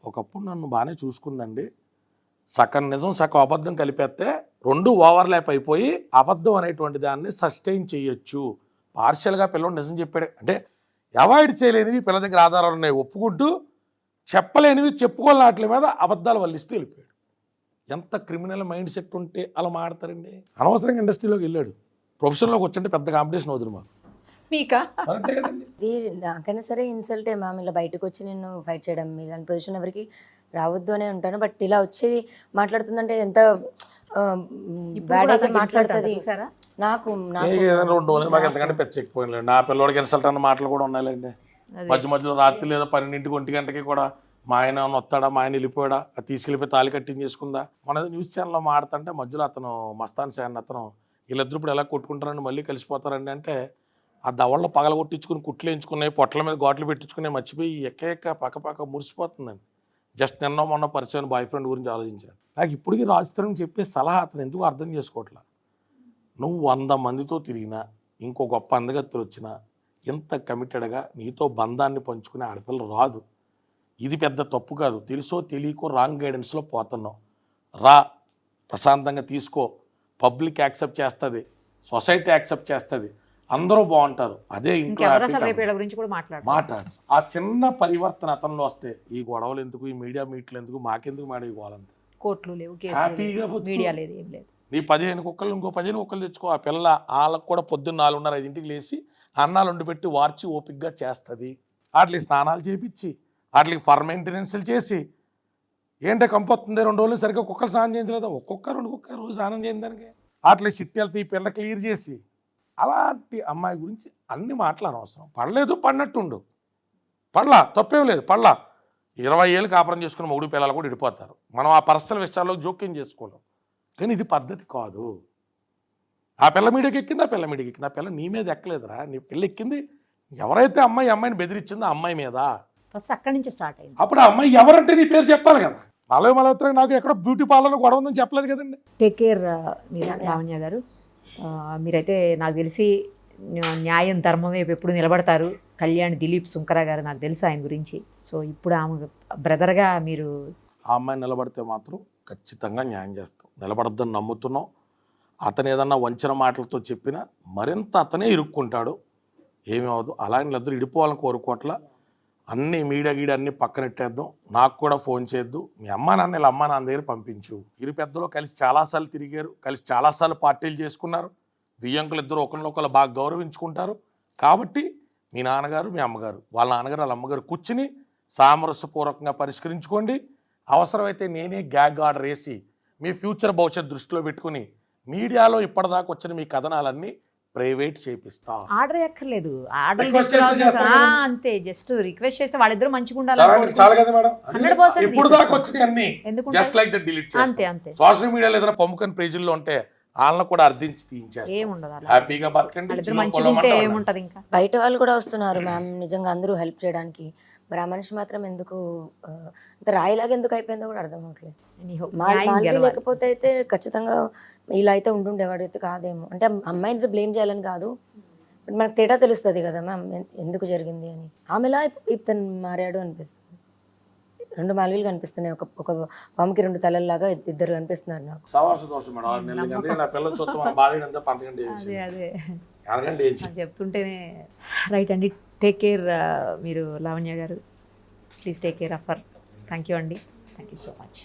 Speaker 3: ఒకప్పుడు నన్ను బాగానే చూసుకుందండి, సగం నిజం సగం అబద్ధం కలిపేస్తే 2 ఓవర్లాప్ అయిపోయి అబద్ధం అనేటువంటి దాన్ని సస్టైన్ చేయొచ్చు. పార్షియల్గా పిల్లలు నిజం చెప్పాడు అంటే అవాయిడ్ చేయలేనివి పిల్ల దగ్గర ఆధారాలు ఉన్నాయి ఒప్పుకుంటూ, చెప్పలేనివి చెప్పుకోలేని వాటి మీద అబద్ధాలు వల్లిస్తూ వెళ్ళిపోయాడు. ఎంత క్రిమినల్ మైండ్ సెట్ ఉంటే అలా మాడతారండి. అనవసరంగా ఇండస్ట్రీలోకి వెళ్ళాడు. ప్రొఫెషన్లోకి వచ్చంటే పెద్ద కాంపిటీషన్ అవుతుంది మాకు.
Speaker 1: మీకా?
Speaker 2: ఇది నాకైనా సరే ఇన్సల్టే మ్యామ్, ఇలా బయటకు వచ్చి నేను ఫైట్ చేయడం. ఇలాంటి పొజిషన్ ఎవరికి రావద్దు అనే ఉంటాను. బట్ ఇలా వచ్చి మాట్లాడుతుందంటే ఎంత బ్యాడ్ అయితే మాట్లాడుతుంది. నాకు
Speaker 3: మాకు ఎంతకంటే పెచ్చెక్కిపోయింది. నా పిల్లడికి ఇన్సల్ట్ అన్న మాటలు కూడా ఉన్నాయిలేండి. మధ్యలో రాత్రి లేదా 12 1 గంటకి కూడా మా ఆయన వస్తాడా, మా ఆయన వెళ్ళిపోయాడా, అది తీసుకెళ్ళిపోయి తాళి కట్టింగ్ చేసుకుందా. మన న్యూస్ ఛానల్లో మాడుతుంటే మధ్యలో అతను మస్తాన్ సార్ అతను, వీళ్ళిద్దరు ఇప్పుడు ఎలా కొట్టుకుంటారని మళ్ళీ కలిసిపోతారండి అంటే, ఆ దవళ్ళు పగల కొట్టించుకుని కుట్లు వేయించుకున్నాయి, పొట్టల మీద ఘాట్లు పెట్టించుకుని మర్చిపోయి ఎక్క పక్క మురిసిపోతుందండి. జస్ట్ నిన్న మొన్న పరిచయం బాయ్ ఫ్రెండ్ గురించి ఆలోచించాను. నాకు ఇప్పటికీ రాజ్ తరుణ్ చెప్పే సలహా అతను ఎందుకు అర్థం చేసుకోవట్లా. నువ్వు 100 మందితో తిరిగినా, ఇంకో గొప్ప అందగత్తులు వచ్చినా, ఇంత కమిటెడ్గా నీతో బంధాన్ని పంచుకునే ఆడపిల్ల రాదు. ఇది పెద్ద తప్పు కాదు. తెలుసో తెలియకో రాంగ్ గైడెన్స్లో పోతున్నావు. రా, ప్రశాంతంగా తీసుకో, పబ్లిక్ యాక్సెప్ట్ చేస్తుంది, సొసైటీ యాక్సెప్ట్ చేస్తుంది, అందరూ బాగుంటారు. అదే ఇంట్లో మాట్లాడు. ఆ చిన్న పరివర్తన అతనిలో వస్తే ఈ గొడవలు ఎందుకు, ఈ మీడియా మీట్లు ఎందుకు, మాకెందుకు మేడం ఇవ్వాలంత,
Speaker 1: కోర్టులు లేవు,
Speaker 3: హ్యాపీగా
Speaker 1: మీడియా లేదు, ఏం లేదు.
Speaker 3: నీ 15 కుక్కలు ఇంకో 15 కుక్కలు తెచ్చుకో. ఆ పిల్ల వాళ్ళకు కూడా పొద్దున్న 4:30 5 లేచి అన్నాలు వండి పెట్టి వార్చి ఓపిక్గా చేస్తుంది. వాటికి స్నానాలు చేపించి, వాటికి ఫర్మెంటెనెన్స్లు చేసి, ఏంటో కంపొస్తుంది 2 రోజులు సరిగ్గా కుక్కలు స్నానం చేయించలేదు, ఒక్కొక్క 2 కుక్క రోజు స్నానం చేయని దానికి వాటికి చిట్టి వెళ్తే ఈ పిల్ల క్లియర్ చేసి, అలాంటి అమ్మాయి గురించి అన్ని మాటలు అనవసరం. పడలేదు పడినట్టుండు, పడలా తప్పేం లేదు, పడలా 20 ఏళ్ళు కాపురం చేసుకున్న మొగుడు పిల్లలు కూడా విడిపోతారు. మనం ఆ పర్సనల్ విషయాల్లో జోక్యం చేసుకోలేం. కానీ ఇది పద్ధతి కాదు. ఆ పిల్ల మీడియాకి ఎక్కింది, ఆ పిల్ల మీడియాకి ఎక్కింది, ఆ పిల్ల నీ మీద ఎక్కలేదురా, నీ పిల్ల ఎక్కింది ఎవరైతే అమ్మాయిని బెదిరించిందో ఆ అమ్మాయి మీద.
Speaker 1: ఫస్ట్ అక్కడి నుంచి స్టార్ట్ అయింది.
Speaker 3: అప్పుడు ఆ అమ్మాయి ఎవరంటే నీ పేరు చెప్పాలి కదా. మలవత్ర నాకు ఎక్కడ బ్యూటీ పార్లర్లో గొడవ ఉందని చెప్పలేదు కదండి.
Speaker 1: టేక్ కేర్ మీరు లావణ్య గారు. మీరైతే నాకు తెలిసి న్యాయం ధర్మం వైపు ఎప్పుడు నిలబడతారు. కళ్యాణ్ దిలీప్ సుంకర గారు నాకు తెలుసు ఆయన గురించి. సో ఇప్పుడు ఆమె బ్రదర్గా మీరు
Speaker 3: ఆ అమ్మాయి నిలబడితే మాత్రం ఖచ్చితంగా న్యాయం చేస్తాం. నిలబడద్దని నమ్ముతున్నాం. అతను ఏదన్నా వంచిన మాటలతో చెప్పినా మరింత అతనే ఇరుక్కుంటాడు, ఏమీ అవ్వదు. అలాగే ఇద్దరు ఇడిపోవాలని కోరుకోవట్ల. అన్ని మీడియా అన్ని పక్కనెట్టేద్దాం. నాకు కూడా ఫోన్ చేద్దు, మీ అమ్మా నాన్న ఇలా అమ్మా నాన్న దగ్గర పంపించు. ఇరు పెద్దలు కలిసి చాలాసార్లు తిరిగారు, కలిసి చాలాసార్లు పార్టీలు చేసుకున్నారు. దియ్యంకులు ఇద్దరు ఒకరినొకరు బాగా గౌరవించుకుంటారు. కాబట్టి మీ నాన్నగారు మీ అమ్మగారు, వాళ్ళ నాన్నగారు వాళ్ళ అమ్మగారు కూర్చుని సామరస్యపూర్వకంగా పరిష్కరించుకోండి. అవసరమైతే నేనే గ్యాగ్ ఆర్డర్ వేసి మీ ఫ్యూచర్ భవిష్యత్ దృష్టిలో పెట్టుకుని మీడియాలో ఇప్పటిదాకా వచ్చిన మీ కథనాలన్నీ ప్రైవేట్ చేపిస్తా.
Speaker 1: ఆర్డర్ ఎక్కర్లేదు, అంతే, జస్ట్ రిక్వెస్ట్ చేస్తే వాళ్ళిద్దరు మంచిగా ఉండాలి.
Speaker 3: సోషల్ మీడియాలో ఏదైనా పంపుకొని పేజీల్లో ఉంటే వాళ్ళని కూడా అర్థించి తీయించేస్తారు. హ్యాపీగా బతకండి.
Speaker 2: బయట వాళ్ళు కూడా వస్తున్నారు మ్యామ్, నిజంగా అందరూ హెల్ప్ చేయడానికి. మరి ఆ మనిషి మాత్రం ఎందుకు అంత రాయిలాగా ఎందుకు అయిపోయిందో కూడా అర్థం అవ్వట్లేదు.
Speaker 1: Anyhow,
Speaker 2: మాల్వి
Speaker 1: న్యాయం గెలవాలి.
Speaker 2: లేకపోతే అయితే ఖచ్చితంగా ఇలా అయితే ఉండుండేవాడు అయితే కాదేమో. అంటే అమ్మాయిని బ్లేమ్ చేయాలని కాదు, బట్ మనకు తేడా తెలుస్తుంది కదా మ్యామ్ ఎందుకు జరిగింది అని. ఆమెలా ఇతను మారాడు అనిపిస్తుంది. 2 మాల్వీలు కనిపిస్తున్నాయి, ఒక పాముకి 2 తలల్లాగా ఇద్దరు కనిపిస్తున్నారు నాకు.
Speaker 3: సవాస దోషం మేడం 6 నెలల కంటే నా పిల్లల సొత్తు మన బాధ పంతకంటే
Speaker 1: అదే
Speaker 3: అంతకంటే ఏం
Speaker 1: అది చెప్తుంటేనే రైట్ అండి. టేక్ కేర్ మీరు లావణ్య గారు, please take care of her. Thank you అండి, థ్యాంక్ యూ సో మచ్.